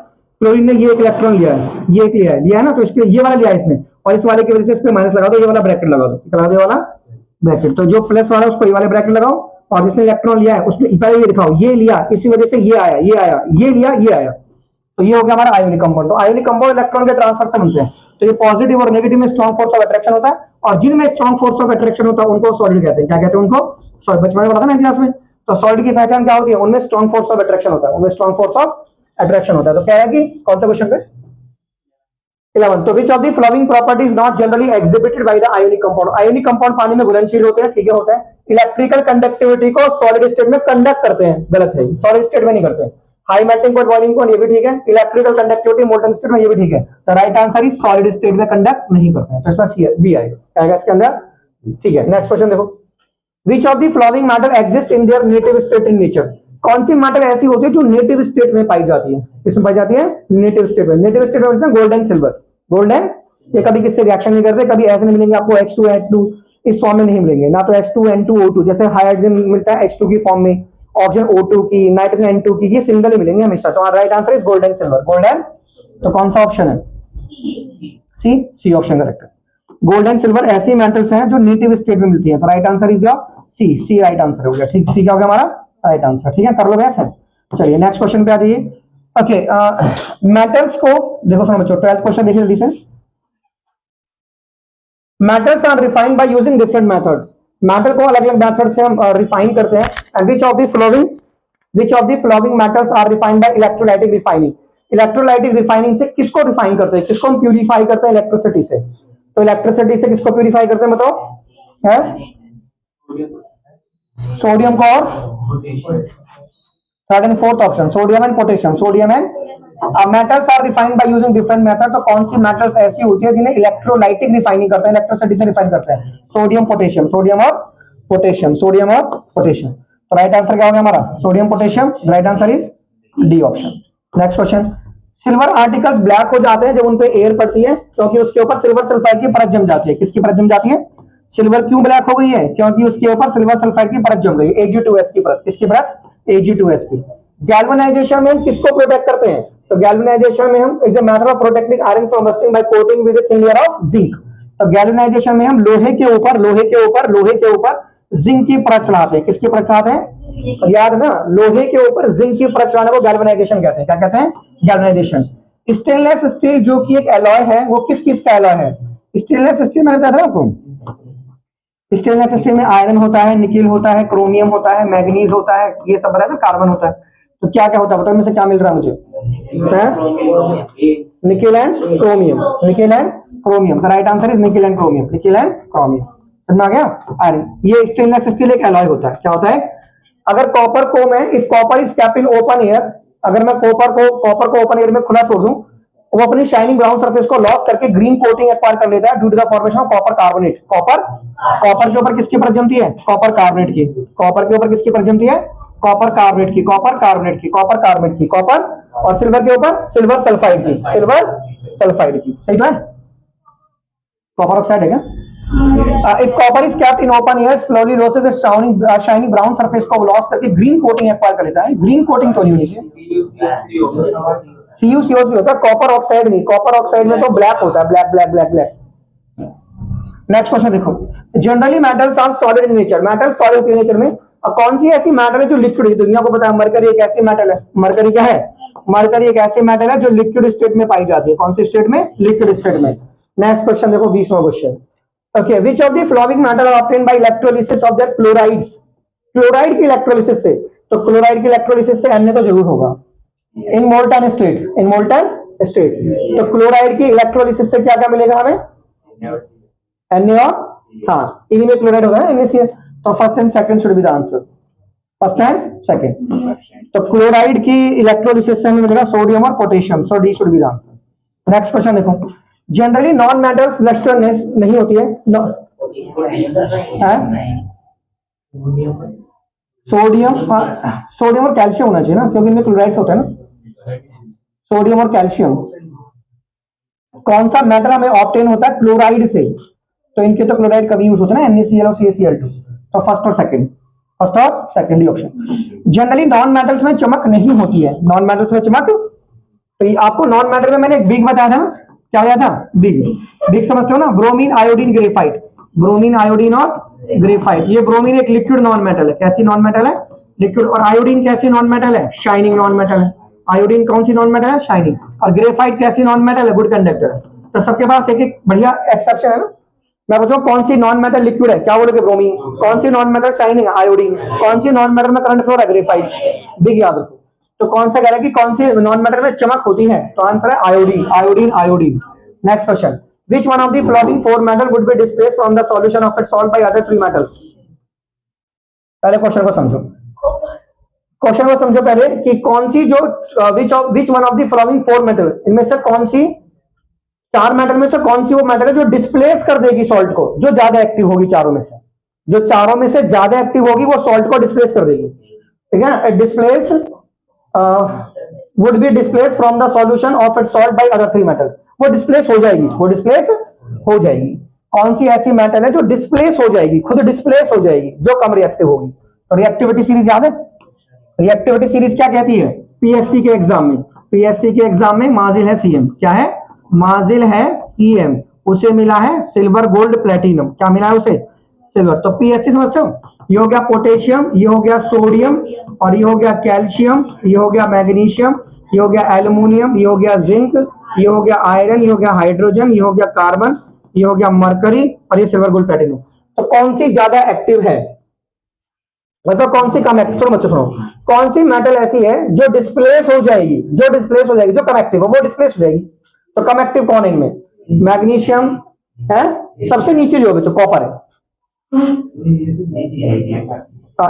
क्लोरीन ने ये 1 इलेक्ट्रॉन लिया है, ये एक लिया है ना, तो इसके ये वाला लिया है इसने, और इस वाले की वजह से इस पे माइनस लगा दो, ये वाला ब्रैकेट लगा दो, लगा दो ये वाला ब्रैकेट। तो जो प्लस वाला उसको ये वाले ब्रैकेट लगाओ, और जिसने इलेक्ट्रॉन लिया है उसमें पहले ये दिखाओ, ये लिया, इसी वजह से ये आया, ये आया, ये लिया, ये आया। तो ये हो गया हमारा आयोनिक कंपाउंड। तो आयोनिक कंपाउंड इलेक्ट्रॉन के ट्रांसफर से मिलते हैं। तो ये पॉजिटिव और नेगेटिव में स्ट्रॉन्ग फोर्स ऑफ अट्रैक्शन होता है, और जिनमें स्ट्रॉन्ग फोर्स ऑफ अट्रैक्शन होता है उनको सॉलिड कहते हैं। क्या कहते हैं उनको? सॉलिड। बचपन में पढ़ा था ना क्लास में। तो सॉलिड की पहचान क्या होती है? उनमें स्ट्रॉन्ग फोर्स ऑफ अट्रैक्शन होता है, उनमें स्ट्रॉन्ग फोर्स ऑफ अट्रैक्शन होता है। तो क्या है कि कौन सा क्वेश्चन पे? 11। तो विच of the following properties not generally exhibited by the ionic compound? Ionic compound पानी में घुलनशील होते हैं, ठीक है, होता है। इलेक्ट्रिकल कंडक्टिविटी को सॉलिड स्टेट में कंडक्ट करते हैं, गलत है, सॉलिड स्टेट में नहीं करते हैं। High melting point, boiling point, ये भी ठीक है। इलेक्ट्रिकल कंडक्टिविटी मोल्टन स्टेट में, ये भी ठीक है। The right answer is solid state में कंडक्ट नहीं करते हैं, तो इसमें सी बी आएगा इसके अंदर, ठीक है। नेक्स्ट क्वेश्चन देखो, विच of the following metal exist in their native state in nature? कौन सी मेटल ऐसी होती है जो नेटिव स्टेट में पाई जाती है? किसमें पाई जाती है? नेटिव स्टेट में। नेटिव स्टेट में होते हैं gold and silver. Gold and, ये कभी किससे रिएक्शन नहीं करते, कभी ऐसे नहीं मिलेंगे आपको H2N2 इस फॉर्म में नहीं मिलेंगे, ना तो H2N2O2 जैसे हाइड्रोजन मिलता है H2 की फॉर्म में, ऑक्सीजन O2 की, नाइट्रोजन N2 की, ये सिंगल ही मिलेंगे हमेशा। तो right answer is gold and silver. Gold and, तो कौन सा ऑप्शन है? सी ऑप्शन करेक्ट है। गोल्ड एंड सिल्वर ऐसी मेटल्स हैं जो नेटिव स्टेट में मिलती है, तो right answer is your C right answer हो गया, ठीक। सी क्या हो गया हमारा? राइट आंसर, ठीक है, कर लो वैसे। चलिए नेक्स्ट क्वेश्चन पे आ जाइए। ओके, मेटल्स को देखो सुनो बच्चों, 12th क्वेश्चन देखिए जल्दी से। Metals are refined by using different methods. Metal को अलग अलग मेथड से हम रिफाइन करते हैं। And which of the following metals are refined by electrolytic refining. Electrolytic refining से किसको रिफाइन करते हैं, किसको हम प्यूरिफाई करते हैं, इलेक्ट्रिसिटी से। तो इलेक्ट्रिसिटी से किसको प्यूरिफाई करते हैं बताओ, है सोडियम को और third and fourth option sodium and potassium. Sodium and metals are refined by using different method. तो कौन सी मेटल्स ऐसी होती है जिन्हें इलेक्ट्रोलाइटिक रिफाइनिंग करते हैं, इलेक्ट्रिसिटी से रिफाइन करते हैं? सोडियम पोटेशियम, सोडियम और पोटेशियम, सोडियम और पोटेशियम। तो राइट आंसर क्या होगा हमारा, sodium potassium. Right answer is D option. Next question, silver articles black हो जाते हैं जब उन पे एयर पड़ती है, क्योंकि उसके ऊपर सिल्वर सल्फाइड की परत जम जाती है। किसकी परत जम जाती है? सिल्वर क्यों ब्लैक हो गई है? क्योंकि उसके ऊपर सिल्वर सल्फाइड की परत जम गई, Ag2S की परत। किसकी परत? Ag2S की। गैल्वेनाइजेशन में हम किसको प्रोटेक्ट करते हैं? तो गैल्वेनाइजेशन में हम is a method of protecting iron from rusting by coating with a thin layer of zinc. तो गैल्वेनाइजेशन में हम लोहे के ऊपर जिंक की परत चढ़ाते हैं। किसकी परत चढ़ाते हैं? और याद ना, लोहे के ऊपर जिंक की परत चढ़ाने को गैल्वेनाइजेशन कहते हैं। क्या कहते हैं? गैल्वेनाइजेशन। स्टेनलेस स्टील जो कि एक एलॉय है, वो किस किस का एलॉय है? स्टेनलेस स्टील मैंने बताया था आपको, स्टेनलेस स्टील में आयरन होता है, निकिल होता है, क्रोमियम होता है, मैग्नीज होता है, ये सब रहता है, कार्बन होता है। तो क्या क्या होता है बताओ, इनमें से क्या मिल रहा है मुझे? Nickel and chromium, nickel and chromium. The right answer is nickel and chromium, nickel and chromium. समझ में आ गया? आयरन, ये स्टेनलेस स्टील एक एलॉय होता है। क्या होता है? अगर कॉपर को मैं, if copper is kept in open air, अगर मैं कॉपर को ओपन एयर में खुला छोड़ दूं, वो अपनी शाइनिंग ब्राउन सरफेस को लॉस करके ग्रीन कोटिंग एक्वायर कर लेता है due to the formation of copper carbonate. Copper के ऊपर किसकी परत जमती है? कॉपर कार्बोनेट की। कॉपर के ऊपर किसकी परत जमती है? कॉपर कार्बोनेट की, कॉपर कार्बोनेट की, कॉपर कार्बोनेट की, कॉपर। और सिल्वर के ऊपर सिल्वर सल्फाइड की, सिल्वर सल्फाइड की। सही तो है? कॉपर ऑक्साइड है क्या? If copper is kept in open air, slowly losses it's shining brown surface को लॉस करके ग्रीन कोटिंग एक्वायर कर लेता है। ग्रीन कोटिंग तो नहीं होनी चाहिए, CuCO3 होता है, कॉपर ऑक्साइड नहीं। कॉपर ऑक्साइड में तो ब्लैक होता है, black black black black. Next question देखो, generally metals are solid in nature. Metal solid होती है नेचर में। और कौन सी ऐसी मेटल है जो लिक्विड है? दुनिया को पता है मरकरी एक ऐसी मेटल है। मरकरी क्या है? मरकरी एक ऐसी मेटल है जो लिक्विड स्टेट में पाई जाती है। कौन सी स्टेट में? लिक्विड स्टेट में। नेक्स्ट क्वेश्चन देखो, 20वां question. Okay, which of the following metal are obtained by electrolysis of their chlorides. Chloride की इलेक्ट्रोलिसिस से, तो क्लोराइड की इलेक्ट्रोलिसिस से Na तो जरूर होगा, इन मोल्टन स्टेट, इन मोल्टन स्टेट। तो क्लोराइड की इलेक्ट्रोलिसिस से क्या क्या मिलेगा हमें? Na और, हाँ, इन्हीं में क्लोराइड होगा NaCl। तो first and second should be the answer, first and second. तो क्लोराइड की इलेक्ट्रोलिसिस से हमें मिलेगा सोडियम और potassium, so D should be the answer. Next question देखो, जनरली नॉन मेटल्स लस्टरनेस नहीं होती है, सोडियम और कैल्शियम होना चाहिए ना, क्योंकि इनमें क्लोराइड्स होते हैं ना, सोडियम और कैल्शियम। कौन सा मेटल हमें ऑब्टेन होता है क्लोराइड से? तो इनके तो क्लोराइड कभी यूज होता है ना, NaCl और CaCl2। तो फर्स्ट और सेकंड ही ऑप्शन। जनरली नॉन मेटल्स में चमक नहीं होती है, नॉन मेटल्स में चमक। तो आपको नॉन मेटल में मैंने एक बिग बताया था ना, क्या बताया था? बिग समझते हो ना? Bromine, iodine, graphite. Bromine, iodine और ग्रेफाइट। ये ब्रोमीन एक लिक्विड नॉन मेटल है। कैसी नॉन मेटल है? लिक्विड। और आयोडीन कैसी नॉन मेटल है? शाइनिंग नॉन मेटल है। आयोडीन कौन सी नॉन मेटल है? शाइनिंग। और ग्रेफाइट कैसी नॉन मेटल है? गुड कंडक्टर है। तो सबके पास एक एक बढ़िया एक्सेप्शन है ना। मैं पूछूं कौन सी नॉन मेटल लिक्विड है? क्या बोलोगे? ब्रोमीन। कौन सी नॉन मेटल शाइनिंग? आयोडीन। कौन सी नॉन मेटल में करंट फ्लो है? ग्रेफाइट। बिग याद रखो। तो कौन सा कह रहा है कि कौन सी नॉन मेटल में चमक होती है? तो आंसर है iodine, iodine, iodine. Next question, which one of the following four metal would be displaced from the solution of its salt by other three metals? पहले क्वेश्चन को समझो पहले कि कौन सी जो which one of the following four metal, इनमें से कौन सी, चार मेटल में से कौन सी वो मेटल है जो डिस्प्लेस कर देगी सॉल्ट को, जो ज्यादा एक्टिव होगी चारों में से, जो चारों में से ज्यादा एक्टिव होगी वो सॉल्ट को डिस्प्लेस कर देगी। ठीक है, displace would be displaced from the solution of its salt by other three metals। वो डिस्प्लेस हो जाएगी, कौन सी ऐसी मेटल है जो डिस्प्लेस हो जाएगी, खुद डिस्प्लेस हो जाएगी, जो कम रिएक्टिव होगी? तो रिएक्टिविटी सीरीज याद है? रिएक्टिविटी सीरीज क्या कहती है? पीएससी के एग्जाम में माजिल है CM। क्या है? माजिल है CM। उसे मिला है सिल्वर, गोल्ड, प्लेटिनम। क्या मिला है उसे? सिल्वर। तो पीएससी समझते हो? ये हो गया पोटेशियम, ये हो गया सोडियम, और ये हो गया कैल्शियम, ये हो गया मैग्नीशियम, ये हो गया एल्युमिनियम, ये हो गया जिंक, ये हो गया आयरन, ये हो गया हाइड्रोजन, ये हो गया कार्बन, ये हो गया मरकरी, और ये सिल्वर, गोल्ड, प्लेटिनम। तो कौन सी ज्यादा एक्टिव है, मतलब कौन सी कम एक्टिव, सुनो बच्चों सुनो, कौन सी मेटल ऐसी है जो डिस्प्लेस हो जाएगी, जो कम एक्टिव है वो डिस्प्लेस हो जाएगी। तो कम एक्टिव कौन है इनमें, मैग्नीशियम है, सबसे नीचे जो है बच्चों कॉपर है।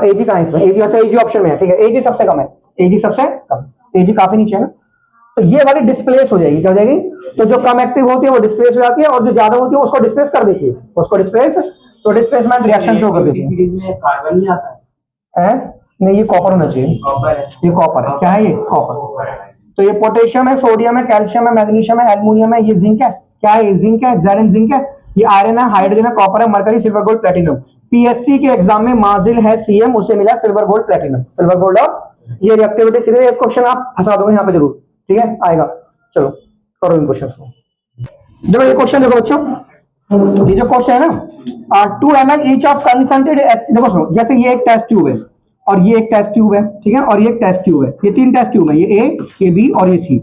एजी कहां है इसमें, एजी, अच्छा एजी ऑप्शन में है, ठीक है, एजी सबसे कम है, एजी सबसे कम, एजी काफी नीचे है ना। तो ये वाली डिस्प्लेस हो जाएगी, क्या हो जाएगी, तो जो कम एक्टिव होती है वो डिस्प्लेस हो जाती है, और जो ज्यादा होती है उसको डिस्प्लेस कर देती है, उसको डिस्प्लेस, तो डिस्प्लेसमेंट रिएक्शन शो कर देती है। सीरीज में कार्बन नहीं आता है, नहीं ये कॉपर होना चाहिए, ये कॉपर है, क्या है ये कॉपर। तो ये पोटेशियम है, सोडियम है, कैल्शियम है, मैग्नीशियम है, एल्युमिनियम है, ये जिंक है, क्या है ये जिंक है, जेड जिंक है, ये आयरन है, हाइड्रोजन है, कॉपर है, mercury, silver, gold, platinum. PSC के एग्जाम में माजिल है सीएम, उसे मिला silver, gold, platinum, silver, gold और ये रिएक्टिविटी सीरीज। एक क्वेश्चन आप फंसा दोगे यहाँ पे जरूर, ठीक है आएगा। चलो करो इन क्वेश्चन को। देखो ये क्वेश्चन देखो बच्चों, ये जो क्वेश्चन है ना, 2 ml each of concentrated HCl, देखो सुनो, जैसे ये एक टेस्ट ट्यूब है और ये एक टेस्ट ट्यूब है, ठीक है, और ये एक टेस्ट ट्यूब है, ये 3 टेस्ट ट्यूब है, ये A, ये B और ये C।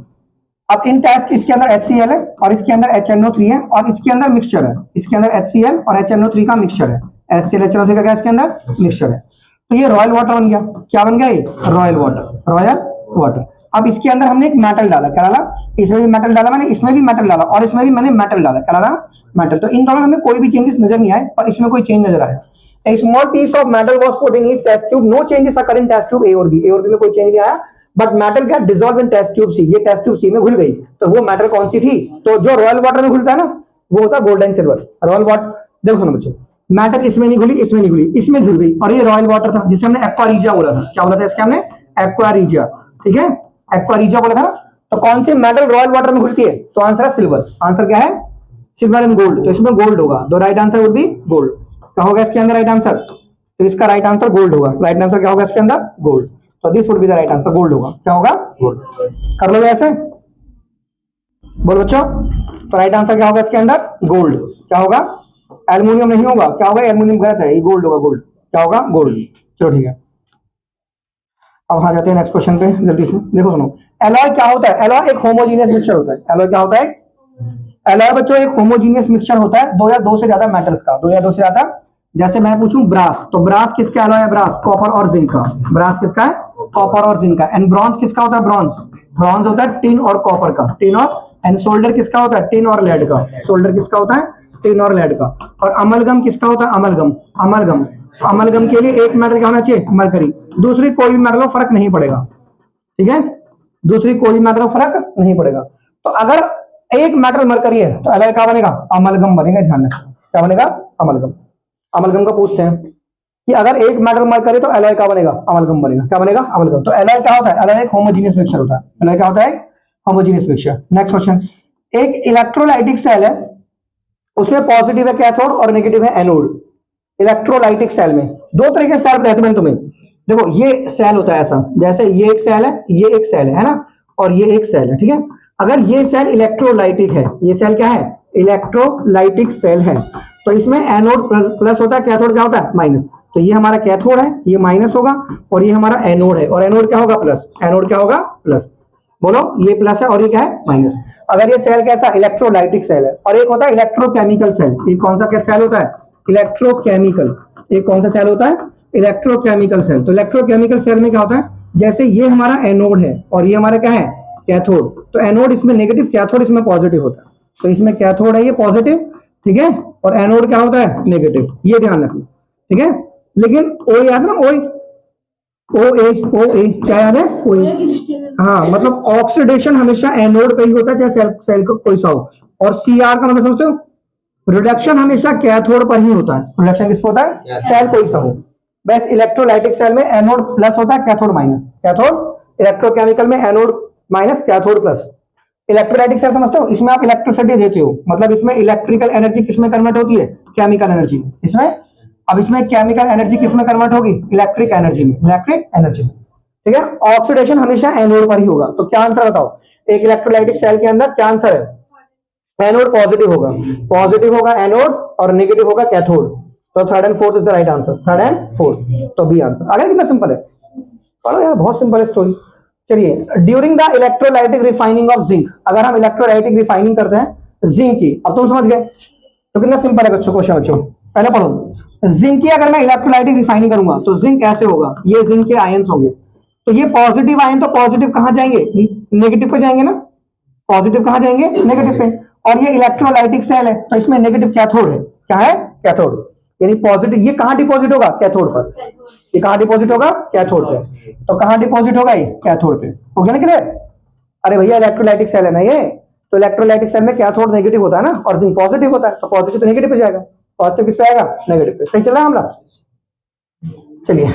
अब इन टेस्ट, इसके अंदर HCl है और इसके अंदर HNO3 है और इसके अंदर मिक्सचर है, इसके अंदर HCl और HNO3 का मिक्सचर है, HCl HNO3 का क्या इसके अंदर मिक्सचर है। तो ये रॉयल वाटर बन गया, क्या बन गया ये रॉयल वाटर, रॉयल वाटर। अब इसके अंदर हमने एक मेटल डाला, क्या डाला, इसमें भी मेटल डाला मैंने, इसमें भी मेटल डाला और इसमें भी मैंने मेटल डाला, क्या डाला मेटल। तो इन दोनों में हमें कोई भी चेंजेस नजर नहीं आए और इसमें कोई चेंज नजर आया। A small piece of metal was put in each test tube. No changes occur in test tube A और B. A और B में कोई चेंज नहीं आया, बट मेटल क्या dissolve in test tube C। ये टेस्ट ट्यूब C में घुल गई, तो वो मेटल कौन सी थी, तो जो रॉयल वाटर में घुलता है ना वो होता है gold and silver. Royal water, देखो सुनो बच्चों, मेटल इसमें नहीं घुली, इसमें नहीं घुली, इसमें घुल गई, और ये रॉयल वाटर था जिसे हमने एक्वा रीजिया बोला था। क्या बोला था इसके हमने, एक्वा रीजिया, ठीक है, एक्वा रीजिया बोला था ना। तो कौन सी मेटल रॉयल वाटर में घुलती है, तो आंसर है सिल्वर। आंसर क्या है, सिल्वर एंड गोल्ड। तो इसमें गोल्ड होगा, तो right answer would be gold. क्या होगा इसके अंदर राइट आंसर, तो इसका राइट आंसर गोल्ड होगा। राइट आंसर क्या होगा इसके अंदर, गोल्ड। तो this would be the right answer, gold होगा। क्या होगा, गोल्ड। कर लो ऐसे, बोलो बच्चों, तो राइट आंसर क्या होगा इसके अंदर, गोल्ड। क्या होगा, एल्युमिनियम नहीं होगा, क्या होगा, एल्युमिनियम गलत है, ये गोल्ड होगा, गोल्ड। क्या होगा, गोल्ड। चलो ठीक है, अब आ जाते हैं नेक्स्ट क्वेश्चन पे जल्दी से। देखो सुनो, एलॉय क्या होता है, एलॉय एक होमोजीनियस मिक्सचर होता है। एलॉय क्या होता है, एलॉय बच्चों एक होमोजीनियस मिक्सचर होता है दो या दो से ज्यादा मेटल्स का, दो या दो से ज्यादा। जैसे मैं पूछूं ब्रास, तो ब्रास किसका एलॉय है, ब्रास कॉपर और जिंक का। ब्रास किसका है, कॉपर और जिंक का। एंड ब्रॉन्ज किसका होता है, ब्रॉन्ज, ब्रॉन्ज होता है टिन और कॉपर का, टिन और। एंड सोल्डर किसका होता है, टिन और लेड का। सोल्डर किसका होता है, टिन और लेड का। और अमलगम किसका होता है, अमलगम, अमलगम। अमलगम के लिए एक मेटल क्या होना चाहिए, मरकरी। दूसरी कोई भी मेटल फर्क नहीं पड़ेगा, ठीक है, दूसरी कोई भी मेटल फर्क नहीं पड़ेगा। तो अगर एक मेटल मरकरी है तो एलॉय क्या बनेगा, अमलगम बनेगा। ध्यान रखना क्या बनेगा, अमलगम। अमलगम का पूछते हैं कि अगर एक मेटल मरकरी तो एलॉय क्या बनेगा, अमलगम बनेगा। क्या बनेगा, अमलगम। तो एलॉय क्या होता है, एलॉय एक होमोजीनियस मिक्सचर होता है। एलॉय क्या होता है, होमोजीनियस मिक्सचर। नेक्स्ट क्वेश्चन, एक इलेक्ट्रोलाइटिक सेल है, उसमें पॉजिटिव है कैथोड और नेगेटिव है एनोड। इलेक्ट्रोलाइटिक सेल में दो तरह के सेल बताए थे मैंने तुम्हें। देखो ये सेल होता है ऐसा, जैसे ये एक सेल है, ये एक सेल है ना, और ये एक सेल है, ठीक है। अगर ये सेल इलेक्ट्रोलाइटिक है, ये सेल क्या है, इलेक्ट्रोलाइटिक सेल है, तो इसमें एनोड प्लस होता है, कैथोड क्या होता है, माइनस। तो ये हमारा कैथोड है, ये माइनस होगा, और ये हमारा एनोड है, और एनोड क्या होगा, प्लस। एनोड क्या होगा, प्लस। बोलो, ये प्लस है और ये क्या है, माइनस। अगर ये सेल कैसा, इलेक्ट्रोलाइटिक सेल है। और एक होता है इलेक्ट्रोकेमिकल सेल। ये कौन सा सेल होता है, इलेक्ट्रोकेमिकल। एक कौन सा सेल होता है, इलेक्ट्रोकेमिकल सेल। तो इलेक्ट्रोकेमिकल सेल में क्या होता है, जैसे ये हमारा एनोड है और ये हमारा क्या है, कैथोड। तो एनोड इसमें नेगेटिव, कैथोड इसमें पॉजिटिव होता है। तो इसमें कैथोड है ये पॉजिटिव, ठीक है, और एनोड क्या होता है, नेगेटिव। ये ध्यान रखना, ठीक है। लेकिन ओ याद ना, ओ ए क्या याद है, ओ ए। हाँ, मतलब ऑक्सीडेशन हमेशा एनोड पे ही होता है, चाहे सेल को कोई सा हो। और सीआर का मतलब समझते हो, रिडक्शन हमेशा कैथोड पर ही होता है। रिडक्शन किस पर होता है, सेल कोई सा हो। बस इलेक्ट्रोलाइटिक सेल में एनोड प्लस होता है, कैथोड माइनस। कैथोड, इलेक्ट्रोकेमिकल में anode minus, cathode plus. Electrolytic cell समझते हो, इसमें आप इलेक्ट्रिसिटी देते हो, मतलब इसमें इलेक्ट्रिकल एनर्जी किसमें कन्वर्ट होती है, केमिकल एनर्जी। इसमें, अब इसमें केमिकल एनर्जी किसमें कन्वर्ट होगी, इलेक्ट्रिक एनर्जी में, इलेक्ट्रिक एनर्जी में, ठीक है। ऑक्सीडेशन हमेशा एनोड पर ही होगा। तो क्या आंसर बताओ, एक इलेक्ट्रोलाइटिक सेल के अंदर क्या आंसर है, एनोड पॉजिटिव होगा, पॉजिटिव होगा एनोड और नेगेटिव होगा कैथोड। तो third and fourth is the right answer, third and fourth. तो बी आंसर। आगे कितना सिंपल है, पढ़ो यार, बहुत सिंपल है स्टोरी। चलिए, during the electrolytic refining of zinc, अगर हम इलेक्ट्रोलाइटिक रिफाइनिंग करते हैं जिंक की, अब तुम समझ गए। तो कितना सिंपल है बच्चों क्वेश्चन, बच्चों पहले पढ़ो, जिंक की अगर मैं इलेक्ट्रोलाइटिक रिफाइनिंग करूंगा तो जिंक ऐसे होगा, ये जिंक के आयंस होंगे, तो ये पॉजिटिव आयन तो पॉजिटिव कहां जाएंगे, नेगेटिव पे जाएंगे ना, पॉजिटिव कहां जाएंगे, नेगेटिव पे। और ये इलेक्ट्रोलाइटिक सेल है तो इसमें नेगेटिव कैथोड है, क्या है, कैथोड, यानी पॉजिटिव, ये कहां डिपॉजिट होगा, कैथोड पर, ये कहां डिपॉजिट होगा, कैथोड पे, तो कहां डिपॉजिट होगा, ये कैथोड पे, हो गया ना क्लियर। अरे भैया इलेक्ट्रोलाइटिक सेल है ना ये, तो इलेक्ट्रोलाइटिक सेल में कैथोड नेगेटिव होता है ना, और जिंक पॉजिटिव होता है, तो पॉजिटिव तो नेगेटिव पे जाएगा, पॉजिटिव किस पे आएगा, नेगेटिव पे। सही चल रहा है हमारा। चलिए,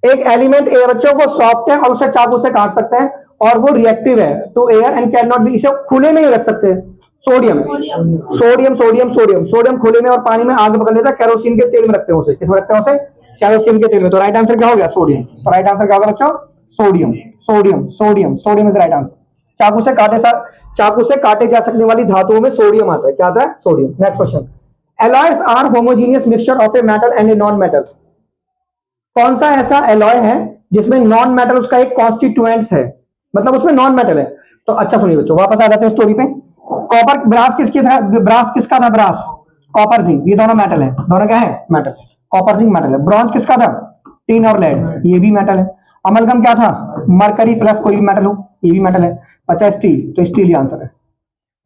एक एलिमेंट ए बच्चों को सॉफ्ट है और उसे चाकू से काट सकते हैं और वो रिएक्टिव है to air and can not be, इसे खुले में ही रख सकते हैं, sodium, sodium sodium sodium sodium खुले में और पानी में आग पकड़ लेता है, केरोसिन के तेल में रखते हैं उसे, किसमें रखते हैं उसे, केरोसिन के तेल में। तो राइट आंसर क्या हो गया, सोडियम। तो राइट आंसर क्या होगा बच्चों, sodium sodium sodium sodium is right answer. चाकू से काटे जा सकने वाली धातुओं में सोडियम आता है, क्या आता है, sodium. Next question, alloys are homogeneous mixture of a metal and a non metal. कौन सा ऐसा एलॉय है जिसमें नॉन मेटल उसका एक कॉन्स्टिट्यूएंट्स है, मतलब उसमें नॉन मेटल है। तो अच्छा सुनिए बच्चों, वापस आ जाते हैं स्टोरी पे। कॉपर, ब्रास किसकी था, ब्रास किसका था, ब्रास, कॉपर जिंक, ये दोनों मेटल है, दोनों क्या है, मेटल, कॉपर जिंक मेटल है। ब्रॉन्ज किसका था, टिन और लेड, ये भी मेटल है। अमलगम क्या था, मरकरी प्लस कोई भी मेटल हो, ये भी मेटल है। अच्छा स्टील, तो स्टील ही आंसर है,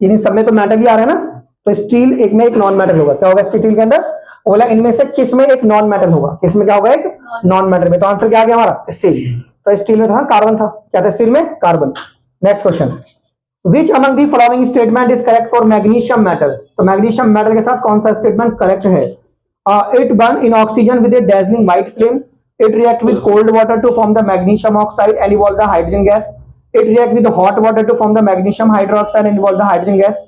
यानी सब में तो मेटल ही आ रहा है ना, तो स्टील एक में एक नॉन मेटल होगा, क्या होगा स्टील के अंदर, बोला इनमें से किस में एक नॉन मेटल होगा, किसमें क्या होगा, एक नॉन मेटल में। तो आंसर क्या आ गया हमारा, स्टील। तो स्टील में था कार्बन, था क्या था स्टील में, carbon. Next question, which among the following statement is correct for magnesium metal. तो मैग्नीशियम मेटल के साथ कौन सा स्टेटमेंट करेक्ट है, it burn in oxygen with a dazzling white flame, it react with cold water to form the magnesium oxide and evolve the hydrogen gas, it react with hot water to form the magnesium hydroxide and evolve the hydrogen gas.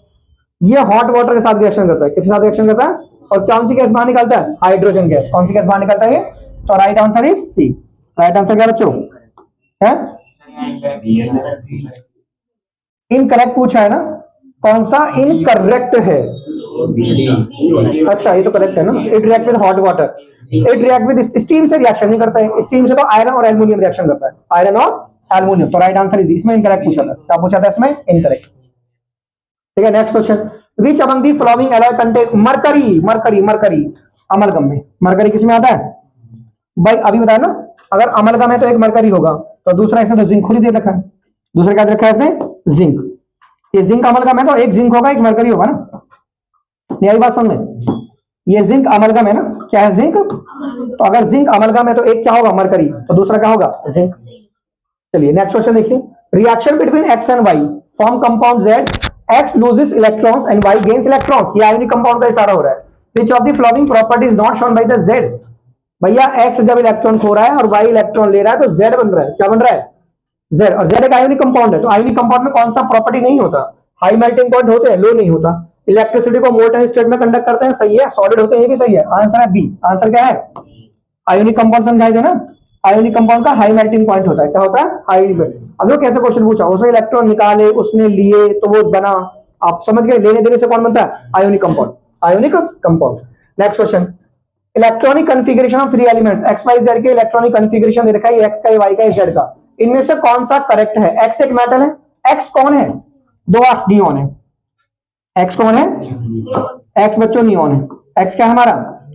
ये hot water के साथ reaction करता है, किसके साथ reaction करता है, और कौन सी गैस बाहर निकलता है, हाइड्रोजन गैस। कौन सी गैस बाहर निकलता है, तो right answer is C. Right answer क्या बच्चों है, इनकरेक्ट पूछा है ना, कौन सा इनकरेक्ट है, अच्छा ये तो करेक्ट है ना। It react with hot water, it react with steam से रिएक्शन नहीं करता है, स्टीम से तो आयरन और एल्युमिनियम रिएक्शन करता है, आयरन और एल्युमिनियम। तो राइट आंसर इज, इसमें इनकरेक्ट पूछा था, क्या पूछा था इसमें, इनकरेक्ट। ठीक है, next question, which among the following alloy contain mercury, mercury mercury amalgam में, मरकरी किसमें आता है भाई, अभी बताया ना, अगर अमलगम है तो एक मरकरी होगा, तो दूसरा इसने तो जिंक खुद ही दे रखा है, दूसरा क्या दे रखा है इसने, जिंक। ये जिंक अमलगम है तो एक जिंक होगा एक मरकरी होगा ना, नहीं आई बात समझ में, ये जिंक अमलगम है ना, क्या है जिंक, तो अगर जिंक अमलगम है तो एक क्या होगा, मरकरी, तो दूसरा क्या होगा, जिंक। चलिए नेक्स्ट क्वेश्चन देखिए, reaction between X and Y form compound Z, X loses electrons and Y gains electrons, ये आयोनिक कंपाउंड का इशारा हो रहा है। Which of the following property is not shown by the Z. भैया X जब electron खो रहा है और वाई इलेक्ट्रॉन ले रहा है तो जेड बन रहा है, क्या बन रहा है, जेड। और जेड एक आयोनिक कंपाउंड है, तो आयोनिक कंपाउंड में कौन सा प्रॉपर्टी नहीं होता, हाई मेल्टिंग पॉइंट होते हैं, लो नहीं होता, इलेक्ट्रिसिटी को मोल्टन स्टेट में कंडक्ट करते हैं, सही है, सॉलिड होते हैं, ये भी सही है, आंसर है बी। आंसर क्या है, आयोनिक कंपाउंड समझाई थे ना, आयोनिक कंपाउंड का हाई मेल्टिंग पॉइंट होता है, क्या होता है, हाई। अब वो कैसे क्वेश्चन पूछा, उसने इलेक्ट्रॉन निकाले, उसने लिए तो वो बना, आप समझ गए, लेने देने से कौन बनता है, ionic compound, ionic compound. Next question, electronic configuration of three elements, X Y Z के इलेक्ट्रॉनिक कॉन्फ़िगरेशन दे रखा है, एक्स का है, वाई का है, जेड का, इनमें से कौन सा करेक्ट है। एक्स एक मेटल है, एक्स कौन है, दो नियॉन है, एक्स कौन है, एक्स बच्चों नियॉन है, एक्स क्या है हमारा,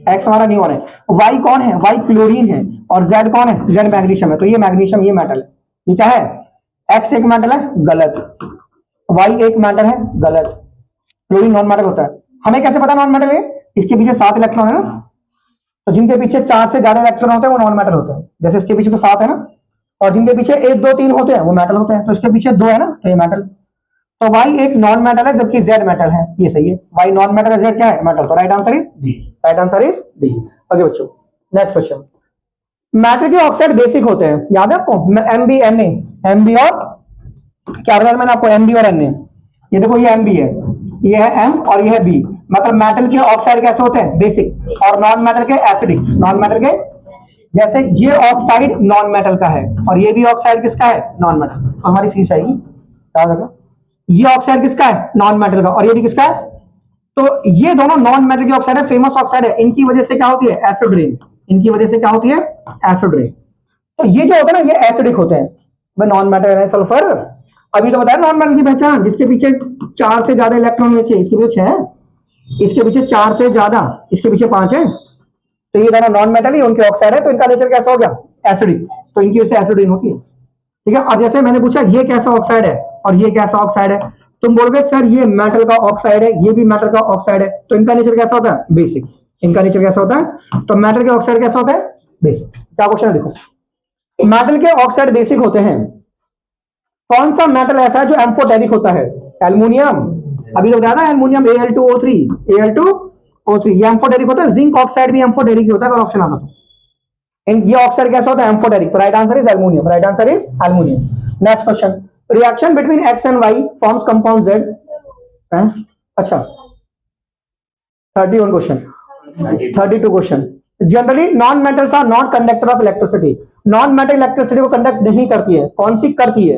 एक्स हमारा नियॉन है। वाई कौन है, वाई क्लोरीन है, और जेड कौन है, जेड मैग्नीशियम है, तो ये मैग्नीशियम ये मेटल है, ये क्या है, एक्स एक मेटल है, गलत, वाई एक मेटल है, गलत, क्लोरीन नॉन मेटल होता है। हमें कैसे पता नॉन मेटल है, इसके पीछे 7 इलेक्ट्रॉन है ना, तो जिनके पीछे 4 से ज्यादा इलेक्ट्रॉन होते हैं वो नॉन मेटल होते हैं, जैसे इसके पीछे तो 7 है ना, और जिनके पीछे 1 2 3 होते हैं वो मेटल होते हैं, तो इसके पीछे 2 है ना, तो ये मेटल। तो वाई एक नॉन मेटल है जबकि जेड मेटल है, ये सही है, वाई नॉन मेटल है, जेड क्या है, मेटल। तो right answer is D, right answer is D. Okay बच्चों, नेक्स्ट क्वेश्चन, मेटल के ऑक्साइड बेसिक होते हैं, याद है आपको, एमबी एनए, एमबी और क्या बताया मैंने आपको, एमबी और एनए। ये देखो ये एमबी है, ये है एम और ये है बी, मतलब मेटल के ऑक्साइड कैसे होते हैं, बेसिक, और नॉन मेटल के एसिडिक। नॉन मेटल के, जैसे ये ऑक्साइड नॉन मेटल का है और ये भी ऑक्साइड किसका है, नॉन मेटल, तो हमारी फीस आएगी, याद रखना, ये ऑक्साइड किसका है, नॉन मेटल का, और ये भी किसका है, तो ये दोनों नॉन मेटल के ऑक्साइड है, फेमस ऑक्साइड है, इनकी वजह से क्या होती है, एसिड रेन, इनकी वजह से क्या होती है, एसिड रेन। तो ये जो होता है ना, ये एसिडिक होते हैं, वह नॉन मेटल है, सल्फर। अभी तो बताया नॉन मेटल की पहचान, जिसके पीछे 4 से ज्यादा इलेक्ट्रॉन होने चाहिए, इसके पीछे 6 है, इसके पीछे 4 से ज्यादा, इसके पीछे 5 है, तो ये दोनों नॉन मेटल ही, उनके ऑक्साइड है, तो इनका नेचर कैसा हो गया? एसिडिक, तो इनकी वजह से एसिडिन होती है। ठीक है, और जैसे मैंने पूछा ये कैसा ऑक्साइड है और ये कैसा ऑक्साइड है, तुम बोलोगे सर ये मेटल का ऑक्साइड है, ये भी मेटल का ऑक्साइड है, तो इनका नेचर कैसा होता है? बेसिक। इनका नेचर कैसा होता है? तो मेटल के ऑक्साइड कैसा होता है? बेसिक। क्या क्वेश्चन है देखो, मेटल के ऑक्साइड बेसिक होते हैं। कौन सा मेटल ऐसा है जो एम्फोटेरिक होता है? एल्युमिनियम। अभी तो बताया ना, एल्युमिनियम Al2O3, Al2O3 ये एम्फोटेरिक होता है। जिंक ऑक्साइड भी एम्फोटेरिक ही होता है, अगर ऑप्शन आता तो। ये ऑक्साइड कैसा होता है? Amphoteric. Right answer is aluminium. Right answer is aluminium. Next question, reaction between X and Y forms compound Z। अच्छा 31 question, 32 question. Generally non metals are not conductor of electricity. Non metal electricity को conduct नहीं करती है, कौन सी करती है?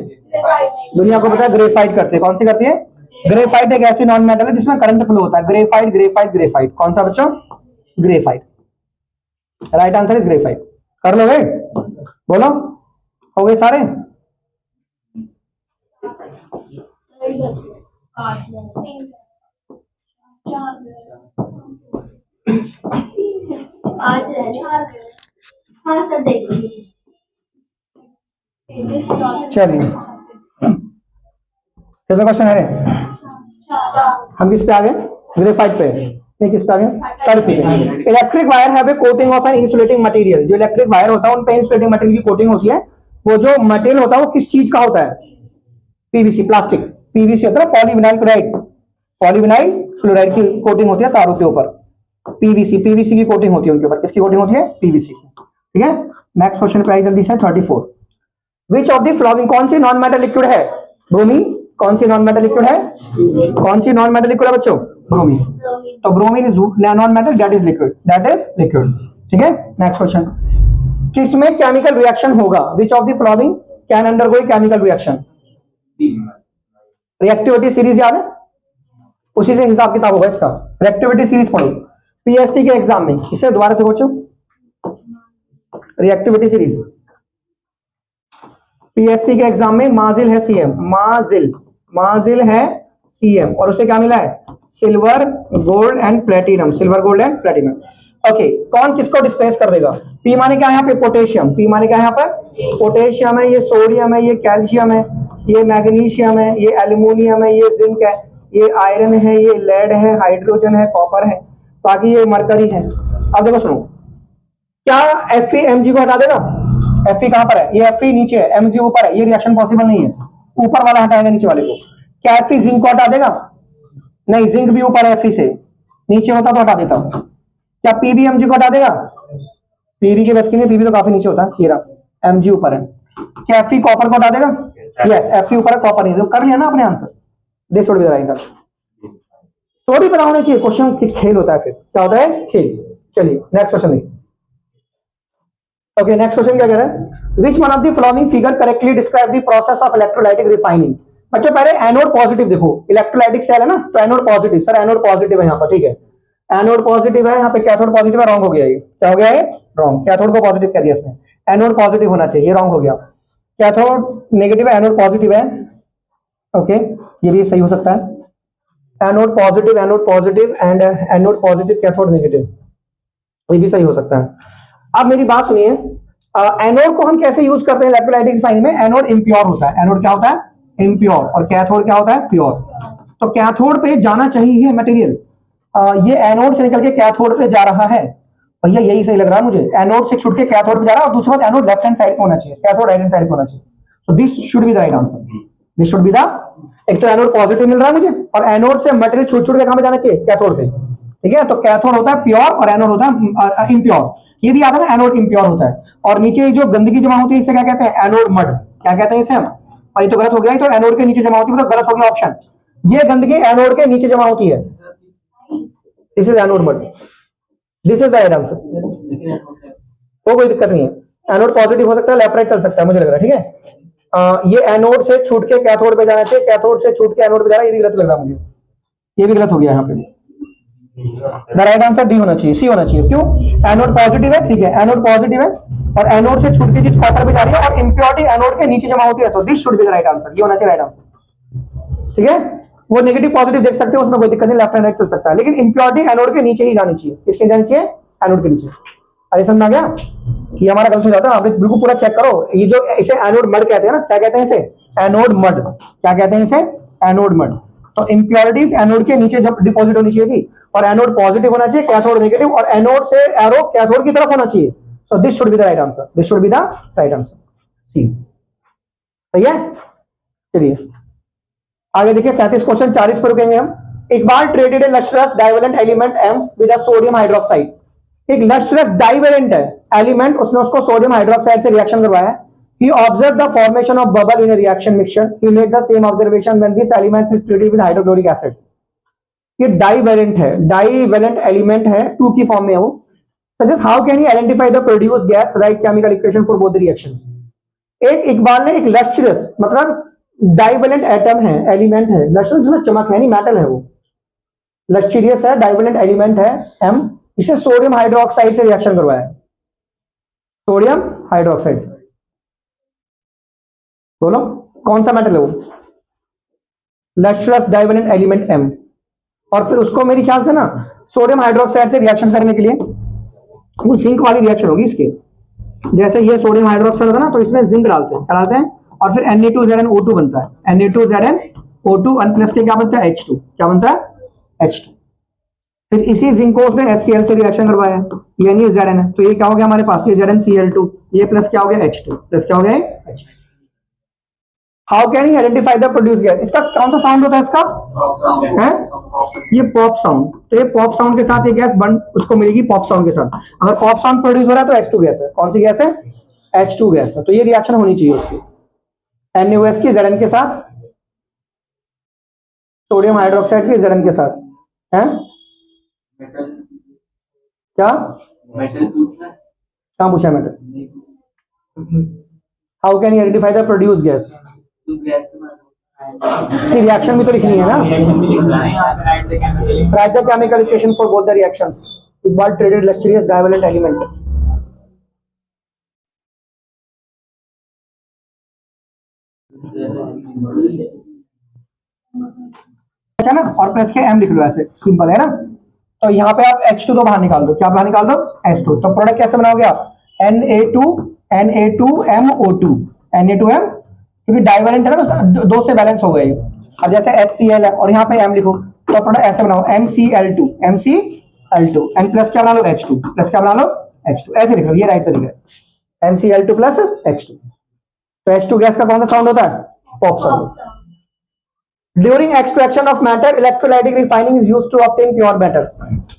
दुनिया को पता है ग्रेफाइट करती है। कौन सी करती है? ग्रेफाइट एक ऐसी नॉन मेटल है जिसमें करंट फ्लो होता है। ग्रेफाइट ग्रेफाइट ग्रेफाइट, कौन सा बच्चों? Graphite. Right answer is graphite. कर लोगे? बोलो, हो गए सारे? चलिए कैसा क्वेश्चन है रे? हम किस पे आ गए? ग्रेफाइट पे। नहीं, किस पे आ गए? टर्फ पे। Electric wire have a coating of an insulating material. जो इलेक्ट्रिक वायर होता है उन पे इंसुलेटिंग मटेरियल की कोटिंग होती है। वो जो मटेरियल होता है वो किस चीज का होता है? PVC, plastic. पीवीसी होता है पॉलीविनाइल क्लोराइड। पॉलीविनाइल क्लोराइड की कोटिंग होती है तारों के ऊपर। पीवीसी, पीवीसी की कोटिंग होती है उनके ऊपर। किसकी कोटिंग होती है? पीवीसी की। ठीक है, नेक्स्ट क्वेश्चन पे आई जल्दी से। 34, विच ऑफ द फॉलोइंग, कौन सी नॉन मेटल लिक्विड है? ब्रोमीन। कौन सी नॉन मेटल लिक्विड है? कौन सी नॉन मेटल लिक्विड है बच्चों? ब्रोमीन। तो bromine is non metal, that is liquid, that is liquid. ठीक है, नेक्स्ट क्वेश्चन, किसमें केमिकल रिएक्शन होगा? विच of the following can undergo chemical reaction? Reactivity series याद है? उसी से हिसाब किताब होगा इसका। रिएक्टिविटी सीरीज पढ़ो पीएससी के एग्जाम में। इसे दोबारा देखो बच्चों, रिएक्टिविटी सीरीज पीएससी के एग्जाम में माजिल है सीएम, माजिल है सीएम, और उसे क्या मिला है? Silver, gold and platinum. Silver, gold and platinum. Okay, कौन किसको डिस्प्लेस कर देगा? पी माने क्या है यहाँ पे? पोटेशियम। पी माने क्या है यहाँ पर? पोटेशियम है, ये सोडियम है, ये कैल्शियम है, ये मैग्नीशियम है, ये एल्यूमिनियम है, ये जिंक है, ये आयरन है, ये लेड है, हाइड्रोजन है, कॉपर है, बाकी ये मरकरी है। अब देखो सुनो, क्या Fe को हटा देगा? Fe कहां पर है? ये Fe नीचे है, Mg ऊपर है, ये रिएक्शन पॉसिबल नहीं है। ऊपर वाला हटाएगा नीचे वाले को। क्या Fe जिंक को हटा देगा? नहीं, जिंक भी ऊपर है Fe से, नीचे होता तो हटा देता। क्या Pb Mg को हटा देगा? Pb की बस की नहीं, Pb तो काफी नीचे होता है, ये रहा Mg ऊपर है। क्या Fe कॉपर को हटा देगा? यस, Fe ऊपर है, कॉपर नहीं। तो कर लिया ना आपने answer. This would be the right answer. Story पता होनी चाहिए, क्वेश्चन खेल होता है, फिर क्या होता है? खेल। चलिए नेक्स्ट क्वेश्चन देखिए। ओके, नेक्स्ट क्वेश्चन क्या कह रहा है? Which one of the following figure correctly describe the process of electrolytic refining. बच्चों पहले एनोड पॉजिटिव देखो, इलेक्ट्रोलाइटिक सेल है ना, तो anode positive. Sir anode positive है यहाँ पर, ठीक है, एनोड पॉजिटिव है, यहाँ पे कैथोड पॉजिटिव है। रॉन्ग हो गया, ये क्या हो गया? है रॉन्ग। कैथोड को पॉजिटिव कह दिया इसने, एनोड पॉजिटिव होना चाहिए, ये रॉन्ग हो गया। कैथोड नेगेटिव है, एनोड पॉजिटिव है। ओके, ये भी सही हो सकता है। Anode positive and anode positive, cathode negative, ये भी सही हो सकता है। अब मेरी बात सुनिए, एनोड को हम कैसे यूज करते हैं इलेक्ट्रोलाइटिक रिफाइनिंग में? एनोड इंप्योर होता है। एनोड क्या होता है? इंप्योर। और कैथोड क्या होता है? प्योर। तो कैथोड पे जाना चाहिए मटेरियल, ये एनोड से निकल के कैथोड पे जा रहा है। भैया यही सही लग रहा है मुझे, एनोड से छुट के कैथोड पे जा रहा है। और दूसरी बात, एनोड लेफ्ट हैंड साइड पे होना चाहिए, कैथोड राइट हैंड साइड पे होना चाहिए। So this should be the right answer. This should be the, एक तो एनोड पॉजिटिव मिल रहा है मुझे, और एनोड से मटेरियल छुट के कहां पे जाना चाहिए? कैथोड पे। ठीक है, तो कैथोड होता है प्योर और एनोड होता है इम्प्योर। ये भी याद है ना, एनोड इम्प्योर होता है। और नीचे जो गंदगी जमा होती है इसे क्या कहते हैं? Anode mud. क्या कहते हैं इसे हम? और ये तो गलत हो गया, तो एनोड के नीचे जमा होती है, तो गलत हो गया ऑप्शन। ये गंदगी एनोड के नीचे जमा होती है, this is anode mud, this is the right answer. तो कोई दिक्कत नहीं है, एनोड पॉजिटिव हो सकता है, लेफ्ट राइट चल सकता है, मुझे लग रहा है। ठीक है, ये एनोड से छूट के कैथोड पे जाना चाहिए, कैथोड से छूट के एनोड पे जा रहा है, ये भी गलत लग रहा है मुझे, ये भी गलत हो गया यहाँ पे। द राइट आंसर डी होना चाहिए, सी होना चाहिए। क्यों? एनोड पॉजिटिव है, ठीक है, एनोड पॉजिटिव है, और एनोड से छूट के चीज कॉपर पे जा रही है, और इंप्योरिटी एनोड के नीचे जमा होती है, तो this should be the right answer, ये होना चाहिए राइट आंसर। ठीक है, वो नेगेटिव पॉजिटिव देख सकते हो, उसमें कोई दिक्कत नहीं, लेफ्ट एंड राइट चल सकता है, लेकिन इंप्योरिटी एनोड के नीचे ही जानी चाहिए। किसके जानी चाहिए? एनोड के नीचे। अरे समझ में आ गया कि हमारा गलत हो जाता है, आप बिल्कुल पूरा चेक करो। ये जो इसे एनोड मड कहते हैं ना, क्या कहते हैं इसे? Anode mud. क्या कहते हैं इसे? Anode mud. तो इंप्योरिटीज एनोड के नीचे जब डिपॉजिट होनी चाहिए थी, और एनोड पॉजिटिव होना चाहिए, कैथोड नेगेटिव, और एनोड से एरो कैथोड की तरफ होना चाहिए। So this should be the right answer, this should be the right answer, C. सही है। चलिए आगे देखिए 37 क्वेश्चन 40 पर रुकेंगे हम। एक बार treated a lustrous divalent element M with sodium hydroxide. एक लस्ट्रस डाइवेलेंट है एलिमेंट, उसने उसको सोडियम हाइड्रोक्साइड से रिएक्शन करवाया। He observed the formation of bubble in a reaction mixture. He made the same observation when this element is treated with hydrochloric acid. ये divalent है, divalent element है, 2 की form में है वो। Suggest how can he identify the produce gas, right chemical equation for both the reactions. एक इकबाल ने एक लस्ट्रस मतलब डाइवेलेंट एटम है, एलिमेंट है, लस्ट्रस में चमक है नहीं, मेटल है वो, लस्ट्रियस है, डाइवेलेंट एलिमेंट है एम, इसे सोडियम हाइड्रोक्साइड से रिएक्शन करवाया। सोडियम हाइड्रोक्साइड से, बोलो कौन सा मेटल है वो? Lustrous divalent element M. और फिर उसको मेरे ख्याल से ना सोडियम हाइड्रोक्साइड से रिएक्शन करने के लिए वो जिंक वाली रिएक्शन होगी इसके। जैसे ये सोडियम हाइड्रोक्साइड होगा ना, तो इसमें जिंक डालते हैं, डालते हैं, और फिर Na2ZnO2 बनता है। Na2ZnO2 1 प्लस के क्या बनता है? H2। क्या बनता है? H2। फिर इसी जिंक को उसने HCl से रिएक्शन करवाया, यानी Zn है, तो ये क्या हो गया हमारे पास? ये ZnCl2, ये प्लस क्या हो गया? H2, प्लस क्या हो गया? H2। How can he identify the produce gas? इसका कौन सा साउंड होता है इसका? है ये पॉप साउंड। तो ये पॉप साउंड के साथ ये गैस बन उसको मिलेगी पॉप साउंड के साथ। अगर पॉप साउंड प्रोड्यूस हो रहा है तो H2 गैस है। कौन सी गैस है? H2 गैस है। तो ये रिएक्शन होनी चाहिए उसकी, NaOH की Zn के साथ, सोडियम हाइड्रोक्साइड की Zn के साथ। है क्या? कहां पूछा metal? How can you identify the produce gas? Reaction भी तो लिखनी है ना। Write the chemical equation for both the reactions. Iqbal treated lustrous divalent element. अच्छा ना, और प्लस के एम लिख लो, ऐसे सिंपल है ना। तो यहाँ पे आप H2 तो बाहर निकाल दो, क्या बाहर निकाल दो? H2। तो प्रोडक्ट कैसे बनाओगे आप? Na2MO2, Na2M, क्योंकि डाइवेलेंट है ना तो दो से बैलेंस हो गए। और जैसे HCl है और यहाँ पे M लिखो, तो प्रोडक्ट ऐसे बनाओ MCl2, MCl2 एंड प्लस क्या बना लो? H2, प्लस क्या बना लो? H2। ऐसे लिख लो, ये राइट तरीका है, MCl2 प्लस H2। तो H2 गैस का कौन सा साउंड होता है? Pop sound. During extraction of matter, electrolytic refining is used to obtain pure matter.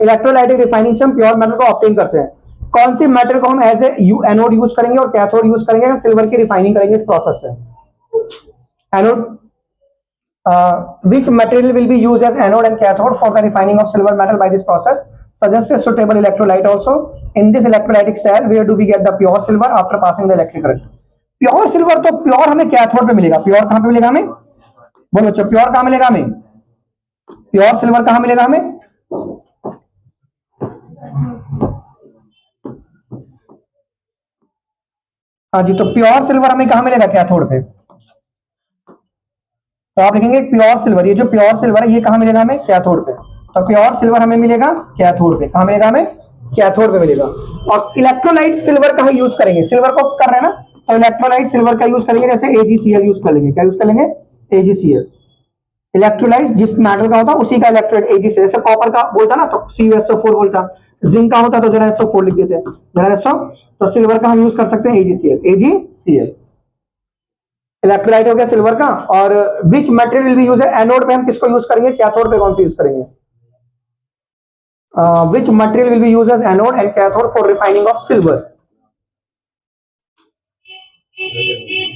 Electrolytic refining से हम pure metal को obtain करते हैं। कौन सी मेटल को हम एज ए एनोड यूज करेंगे और कैथोड यूज करेंगे? सिल्वर की रिफाइनिंग करेंगे इस प्रोसेस से। Anode which material will be used as anode and cathode for the refining of silver metal by this process? Suggest a suitable electrolyte also. In this electrolytic cell, where do we get the pure silver after passing the electric current? Pure silver तो pure हमें cathode पे मिलेगा। Pure कहां पे मिलेगा हमें? बोलो बच्चों, प्योर कहां मिलेगा हमें? प्योर सिल्वर कहां मिलेगा हमें? हाँ जी, तो प्योर सिल्वर हमें कहां मिलेगा? कैथोड पे। तो आप लिखेंगे प्योर सिल्वर, ये जो प्योर सिल्वर है ये कहां मिलेगा हमें? कैथोड पे। तो प्योर सिल्वर हमें मिलेगा कैथोड पे। कहां मिलेगा हमें? कैथोड पे मिलेगा। और इलेक्ट्रोलाइट सिल्वर का ही यूज करेंगे, सिल्वर को कर रहे हैं ना, तो इलेक्ट्रोलाइट सिल्वर का यूज करेंगे, जैसे AgCl यूज कर लेंगे। क्या यूज कर लेंगे? AgCl। इलेक्ट्रोलाइट जिस मेटल का होता है उसी का इलेक्ट्रोलाइट AgCl। जैसे कॉपर का बोलता ना तो CuSO4 बोलता, जिंक का होता तो ZnSO4 लिख देते, ZnSO। तो सिल्वर का हम यूज कर सकते हैं AgCl। इलेक्ट्रोलाइट हो गया सिल्वर का। और विच material will be use? Anode पे हम किसको यूज करेंगे? कैथोड पे कौन सी यूज करेंगे? Which material will be use as anode and cathode for refining of silver?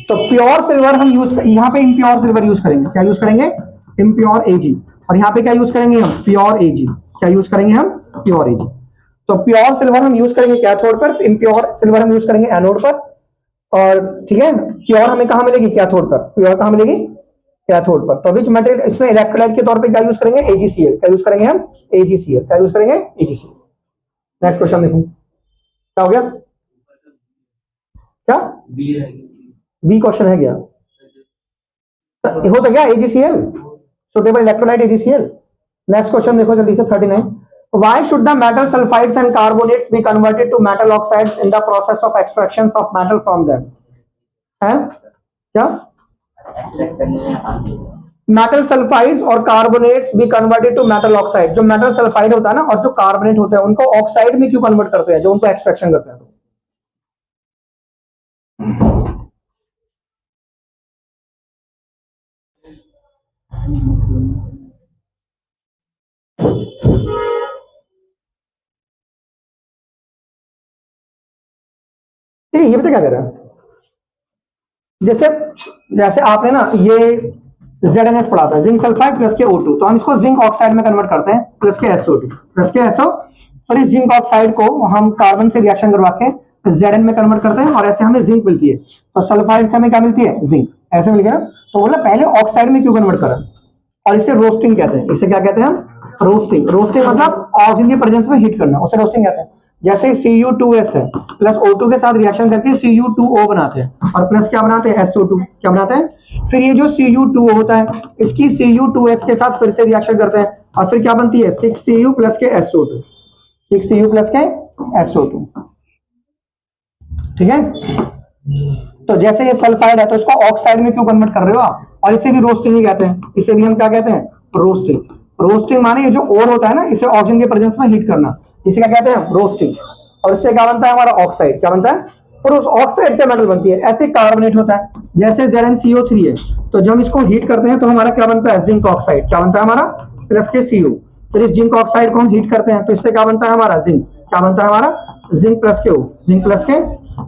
तो प्योर सिल्वर हम यूज, यहां पे इम्प्योर सिल्वर यूज करेंगे। क्या यूज करेंगे? Impure Ag। और यहाँ पे क्या यूज करेंगे हम? Pure Ag। क्या यूज करेंगे हम? Pure Ag। तो प्योर सिल्वर हम यूज करेंगे कैथोड पर, इम्प्योर सिल्वर हम यूज करेंगे एनोड पर। और ठीक है, प्योर हमें कहां मिलेगी? कैथोड पर। प्योर कहां मिलेगी? कैथोड पर। तो विच मटेरियल, इसमें इलेक्ट्रोलाइट के तौर पे क्या यूज करेंगे? AgCl। क्या यूज करेंगे हम? AgCl। क्या यूज करेंगे? AgCl। नेक्स्ट क्वेश्चन देखो क्या हो गया। क्या बी क्वेश्चन है क्या? हो तो क्या AgCl, suitable electrolyte AgCl। Next question देखो जल्दी से 39। Why should the metal sulfides and carbonates be converted to metal oxides in the process of extractions of metal from them? है क्या? मेटल सल्फाइड्स और कार्बोनेट्स भी कन्वर्टेड टू मेटल ऑक्साइड. जो metal sulphide होता है ना और जो कार्बोनेट होते हैं उनको ऑक्साइड में क्यों कन्वर्ट करते हैं, जो उनको एक्सट्रैक्शन करते हैं. ये पता क्या कह रहा है, जैसे जैसे आपने ना ये ZnS पढ़ा था, जिंक सल्फाइड प्लस के O2, तो हम इसको जिंक ऑक्साइड में कन्वर्ट करते हैं प्लस के SO2 प्लस के SO. फिर इस जिंक ऑक्साइड को हम कार्बन से रिएक्शन करवा के Zn में कन्वर्ट करते हैं और ऐसे हमें जिंक मिलती है. तो सल्फाइड से हमें क्या मिलती है, जिंक. ऐसे मिल गया. तो बोला पहले ऑक्साइड में क्यों कन्वर्ट करा, और इसे रोस्टिंग कहते हैं. इसे क्या कहते हैं हम, रोस्टिंग. रोस्टिंग मतलब ऑक्सीजन के प्रेजेंस में हीट करना, उसे रोस्टिंग कहते हैं. जैसे Cu2S है प्लस O2 के साथ रिएक्शन करके Cu2O बनाते हैं और प्लस क्या बनाते हैं, SO2. क्या बनाते हैं, फिर ये जो Cu2O होता है इसकी Cu2S के साथ फिर से रिएक्शन करते हैं और फिर क्या बनती है, 6Cu प्लस के SO2. 6Cu प्लस के SO2. ठीक है. तो जैसे ये सल्फाइड है तो इसको ऑक्साइड में क्यों कन्वर्ट कर रहे हो आप, और इसे भी रोस्टिंग ही कहते हैं. इसे भी हम क्या कहते हैं, रोस्टिंग. रोस्टिंग माने ये जो ओर होता है ना इसे ऑक्सीजन के प्रेजेंस में हीट करना, इसे क्या कहते हैं, रोस्टिंग. और इससे क्या बनता है हमारा ऑक्साइड. क्या बनता है, फिर उस ऑक्साइड से मेटल बनती है. ऐसे कार्बोनेट होता है जैसे ZnCO3 है, तो जब हम इसको हीट करते हैं तो हमारा क्या बनता है, जिंक ऑक्साइड. क्या बनता है हमारा, प्लस के CO. फिर इस जिंक ऑक्साइड को हम हीट करते हैं तो इससे क्या बनता है हमारा, जिंक. क्या बनता है हमारा, जिंक प्लस के O. जिंक प्लस के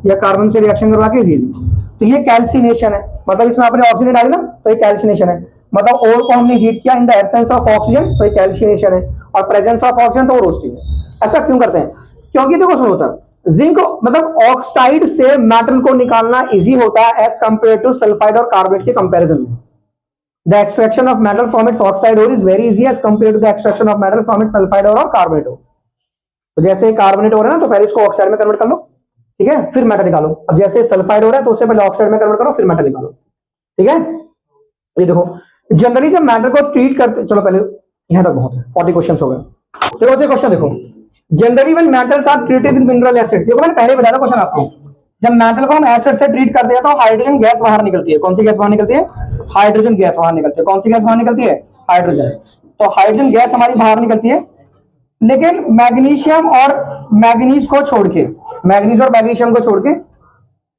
या कार्बन से रिएक्शन करवा के जिंक. तो ये कैल्सिनेशन है, मतलब इसमें आपने ऑक्सीजन डाली ना तो ये कैल्सिनेशन है. मतलब ओर को हमने हीट किया in the absence of oxygen, तो ये कैल्सिनेशन है. और प्रेजेंस ऑफ ऑक्सीजन तो वो रोस्टिंग है. ऐसा क्यों करते हैं, क्योंकि देखो सुनो होता है, जिंक मतलब ऑक्साइड से मेटल को निकालना इजी होता है एज कंपेयर टू सल्फाइड और कार्बोनेट के कंपैरिजन में. The extraction of metal from its oxide ore is very easy as compare to the extraction of metal from its sulphide और कार्बोनेट ओर. तो जैसे कार्बोनेट हो रहा है ना तो पहले इसको ऑक्साइड में कन्वर्ट कर लो, ठीक है, फिर मेटल निकालो. अब जैसे सल्फाइड हो रहा है तो उससे पहले ऑक्साइड में कन्वर्ट करो फिर मेटल निकालो. ठीक है. ये देखो जनरली जब मेटल को ट्रीट करते, चलो पहले यहां तक बहुत है, 40 क्वेश्चंस हो गए. देखो क्वेश्चन देखो, generally when metals are treated with mineral acid. देखो मैंने पहले बताया था क्वेश्चन आपको, जब मेटल को हम एसिड से ट्रीट करते हैं तो हाइड्रोजन गैस बाहर निकलती है. कौन सी गैस बाहर निकलती है, हाइड्रोजन गैस बाहर निकलती है. कौन सी गैस बाहर निकलती है, हाइड्रोजन. तो हाइड्रोजन गैस हमारी बाहर निकलती है. लेकिन मैग्नीशियम और मैग्नीज को छोड़ के, मैग्नीज और मैग्नीशियम को छोड़ के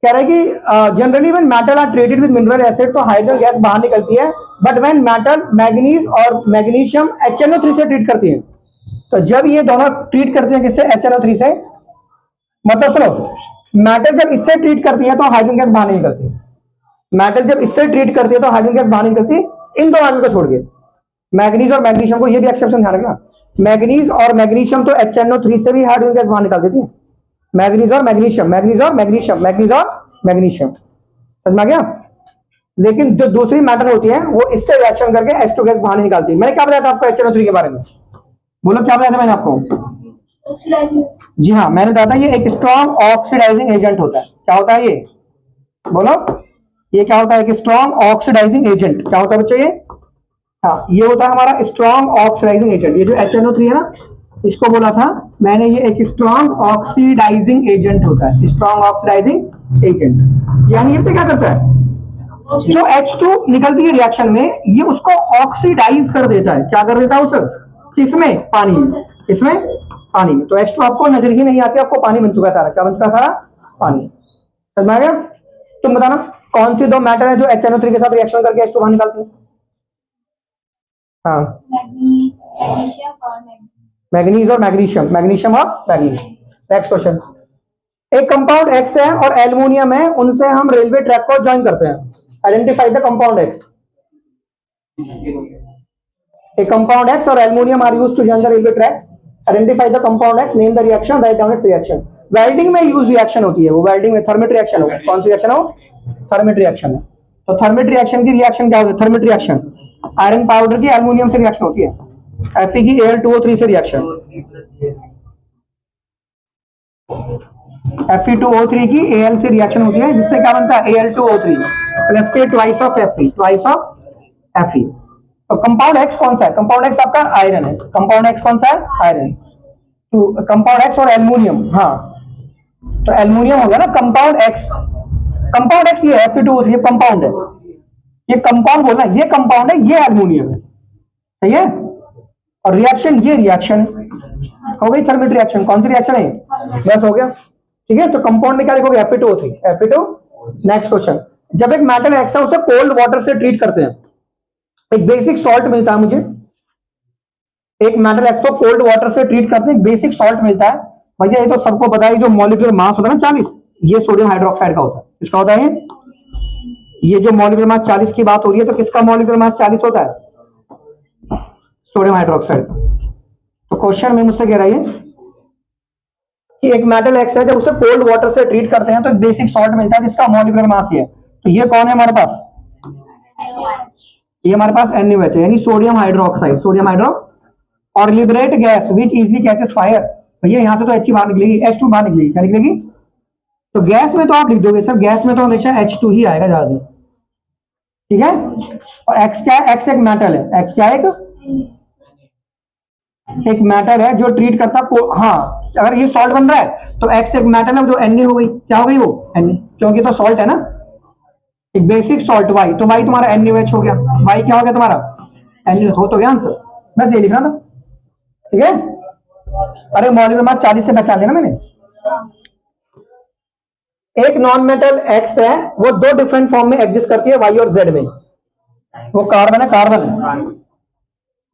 कह रहे हैं कि generally when metal are treated with mineral acid तो हाइड्रोजन गैस बाहर निकलती है. बट व्हेन मेटल मैग्नीज और मैग्नीशियम HNO3 से ट्रीट करती है, तो जब ये दोनों ट्रीट करते हैं किससे, HNO3 से, मतलब सुनो, मेटल जब इससे ट्रीट करती है तो हाइड्रोजन गैस बाहर नहीं निकलती. मेटल जब इससे ट्रीट करती है तो हाइड्रोजन गैस बाहर नहीं निकलती, इन दो मेटल को छोड़ के. मैग्नीज और मैग्नीशियम को, ये भी एक्सेप्शन ध्यान रखना, मैग्नीज और मैग्नीशियम तो HNO3 से भी हाइड्रोजन गैस बाहर निकाल देती है. मैग्नीज और मैग्नीशियम, मैग्नीज और मैग्नीशियम, मैग्नीज और मैग्नीशियम, समझ में आ गया. लेकिन जो दूसरी मेटल होती है वो इससे रिएक्शन करके H2 गैस बाहर नहीं निकालती. मैंने क्या बताया था आपको HNO3 के बारे में, बोलो क्या बताया था मैंने आपको. जी हाँ, मैंने बताया था ये एक स्ट्रॉन्ग ऑक्सीडाइजिंग एजेंट होता है. क्या होता है ये, बोलो, ये क्या होता है, एक स्ट्रॉन्ग ऑक्सीडाइजिंग एजेंट. क्या होता है बच्चों ये, हाँ ये होता है हमारा स्ट्रॉन्ग ऑक्सीडाइजिंग एजेंट. ये जो HNO3 है ना, इसको बोला था मैंने, ये एक स्ट्रॉन्ग ऑक्सीडाइजिंग एजेंट होता है. स्ट्रॉन्ग ऑक्सीडाइजिंग एजेंट यानी ये क्या करता है, जो H2 निकलती है रिएक्शन में ये उसको ऑक्सीडाइज कर देता है. क्या कर देता है उस, किसमें, पानी में. इसमें पानी में. तो H2 आपको नजर ही नहीं आती, आपको पानी बन चुका है सारा. क्या बन चुका है सारा, पानी. समझ में आ गया. तुम बताना कौन सी दो मेटल है जो HNO3 के साथ रिएक्शन करके H2 बाहर निकालती है. हाँ, मैग्नीज और मैग्नीशियम, मैग्नीशियम और मैग्नीज. नेक्स्ट क्वेश्चन, एक कंपाउंड X है और एल्युमिनियम है, उनसे हम रेलवे ट्रैक को ज्वाइन करते हैं. Identify the compound X. A compound X or aluminum are used to join the railway tracks. Identify the compound X, name the reaction, write down its reaction. Welding में use reaction होती है, वो welding में thermite reaction होगा. कौन सी reaction हो, thermite reaction है. तो थर्मिट रिएक्शन की रिएक्शन क्या होती है, थर्मिट रिएक्शन आयरन पाउडर की एल्युमिनियम से रिएक्शन होती है. Fe की Al2O3 से रिएक्शन, Fe2O3 की Al से रिएक्शन होती है, जिससे क्या बनता है Al2O3 प्लस के twice of Fe, twice of Fe. तो कंपाउंड X कौन सा है, कंपाउंड X आपका आयरन है. कंपाउंड X कौन सा है, आयरन. टू कंपाउंड एक्स और एल्युमिनियम, हाँ तो एल्युमिनियम हो गया ना कंपाउंड एक्स, कंपाउंड एक्स ये Fe2O3 ये कंपाउंड है, ये कंपाउंड बोलना, ये कंपाउंड है, ये एल्युमिनियम है, सही है। और रिएक्शन, ये रिएक्शन हो गई थर्मल रिएक्शन, कौन सी रिएक्शन है, बस हो गया, ठीक है। तो कंपाउंड में क्या लिखोगे, Fe2O3, Fe2। नेक्स्ट क्वेश्चन, जब एक मेटल एक्स है उसे कोल्ड वाटर से ट्रीट करते हैं, एक बेसिक सॉल्ट मिलता है मुझे, एक मेटल एक्स को कोल्ड वाटर से ट्रीट करते हैं, एक बेसिक सॉल्ट मिलता है भैया, ये तो सबको पता है, जो मॉलिक्यूलर मास होता है ना 40, ये सोडियम हाइड्रोक्साइड का होता है, इसका होता है ये जो मॉलिक्यूलर मास 40 की बात हो रही है, तो किसका मॉलिक्यूलर मास 40 होता है, सोडियम हाइड्रोक्साइड का। तो क्वेश्चन में मुझसे कह रहा है कि एक मेटल एक्स है, जब उसे कोल्ड वाटर से ट्रीट करते हैं तो एक बेसिक सॉल्ट मिलता है जिसका मॉलिक्यूलर मास ये है, तो ये कौन है हमारे पास, ये हमारे पास NaOH है, यानी सोडियम हाइड्रोक्साइड, सोडियम हाइड्रो। और liberate gas which easily catches fire, भैया यहां से तो H बाहर निकलेगी, H2 बाहर निकलेगी, क्या निकलेगी, तो गैस में तो आप लिख दोगे सर, गैस में तो हमेशा H2 ही आएगा ज्यादा, ठीक है। और X क्या है, X एक मेटल है, X क्या है, एक मेटल है जो ट्रीट करता, हाँ अगर ये सॉल्ट बन रहा है तो X एक मेटल है जो Na हो गई, क्या हो गई वो Na, क्योंकि तो सॉल्ट है ना, एक बेसिक सॉल्ट Y, तो Y तुम्हारा NaOH हो गया, Y क्या हो गया तुम्हारा Na, हो तो गया आंसर, बस ये लिखना था, ठीक है। अरे मॉलिक्यूलर मास 40 से पहचान लेना मैंने। एक नॉन मेटल X है, वो दो डिफरेंट फॉर्म में एग्जिस्ट करती है Y और Z में, वो कार्बन है, कार्बन,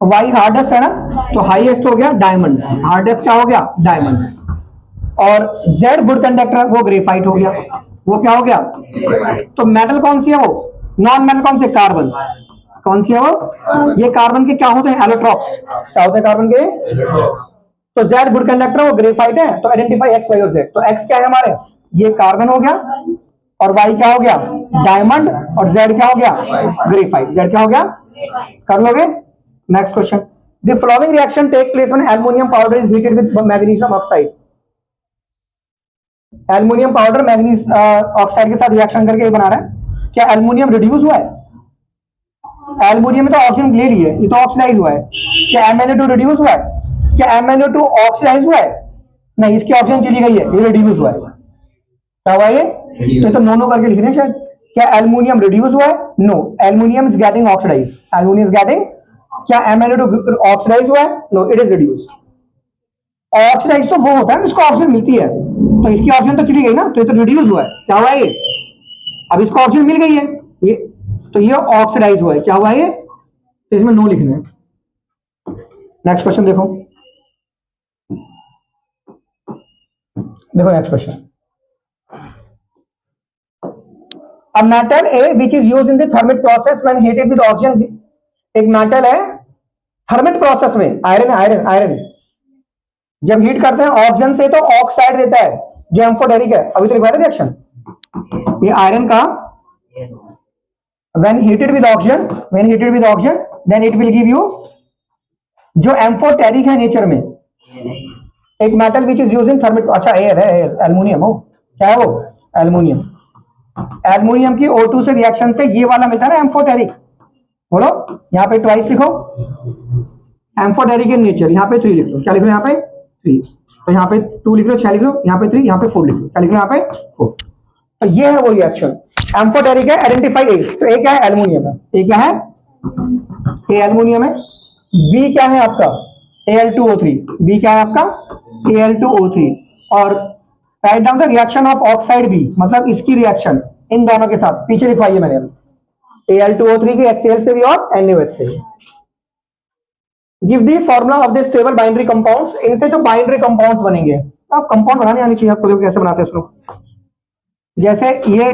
वाई हार्डेस्ट है ना, तो हाईएस्ट हो गया डायमंड, हार्डेस्ट क्या हो गया डायमंड, और जेड गुड कंडक्टर, वो ग्रेफाइट हो गया, वो क्या हो गया, तो मेटल कौन सी है वो, नॉन मेटल कौन से, कार्बन, कौन सी है वो, ये कार्बन के क्या होते हैं, एलोट्रॉप्स, क्या होते हैं कार्बन के, तो जेड गुड कंडक्टर, वो ग्रेफाइट है, तो आइडेंटिफाई एक्स वाई और जेड, तो एक्स क्या है हमारे, ये कार्बन हो गया, और वाई क्या हो गया डायमंड, और जेड क्या हो गया ग्रेफाइट, जेड क्या हो गया, कर लोगे। Next question, the following reaction take place when aluminium powder is heated with magnesium oxide, aluminium powder manganese oxide के साथ रिएक्शन करके बना रहा है, क्या एल्युमिनियम रिड्यूस हुआ है, एल्युमिनियम में तो ऑक्सीजन ले रही है, ये तो ऑक्सीडाइज हुआ है, क्या MnO2 रिड्यूस हुआ है, क्या MnO2 ऑक्सीडाइज हुआ है, नहीं इसकी ऑक्सीजन चली गई है, ये रिड्यूस हुआ है, क्या हुआ ये तो नो करके लिख रहे हैं शायद, क्या एल्युमिनियम रिड्यूस हुआ है, no aluminium is getting oxidise, aluminium is getting, क्या MnO2 ऑक्सीडाइज हुआ है, no it is reduced, oxidise तो वो होता है जिसको ऑक्सीजन मिलती है, तो इसकी ऑक्सीजन तो चली गई ना, तो ये तो रिड्यूस हुआ है, क्या हुआ ये, अब इसको ऑक्सीजन मिल गई है ये, तो ये ऑक्सीडाइज हुआ है, क्या हुआ ये, तो इसमें नो लिखना है। नेक्स्ट क्वेश्चन देखो, देखो next question, a metal A which is used in the thermic process when heated with oxygen, एक मेटल है थर्मिक प्रोसेस में, आयरन है, आयरन आयरन जब हीट करते हैं ऑक्सीजन से तो ऑक्साइड देता है जो एम्फोटेरिक है, अभी तो लिखवाया था रिएक्शन, ये आयरन का when heated with oxygen then it will give you जो एम्फोटेरिक है नेचर में, एक metal which is use in thermic, अच्छा एयर है, एयर एल्युमिनियम हो, क्या है वो एल्युमिनियम, एल्युमिनियम की O2 से रिएक्शन से ये वाला मिलता है ना एम्फोटेरिक, बोलो यहाँ पे ट्वाइस लिखो, एम्फोटेरिक इन नेचर, यहाँ पे 3 लिख लो, क्या लिख लो यहाँ पे 3, तो यहाँ पे 2 लिख लो, 6 लिख लो, यहाँ पे 3, यहाँ पे 4 लिख लो, क्या लिख लो यहाँ पे 4, तो ये है वो रिएक्शन, एम्फोटेरिक है, आइडेंटिफाई ए, तो ए क्या है एल्युमिनियम है, ए क्या है, ए एल्युमिनियम है, बी क्या है आपका Al2O3, बी क्या है आपका Al2O3, और write down the reaction of oxide B, मतलब इसकी रिएक्शन इन दोनों के साथ, पीछे लिखवाइए मैंने Al2O3 की HCl से भी और NaOH से भी। Give the formula of the stable binary compounds, इनसे जो बाइनरी कंपाउंड्स बनेंगे, आप कंपाउंड बनाने आनी चाहिए आपको, देखो कैसे बनाते हैं इसको, जैसे ये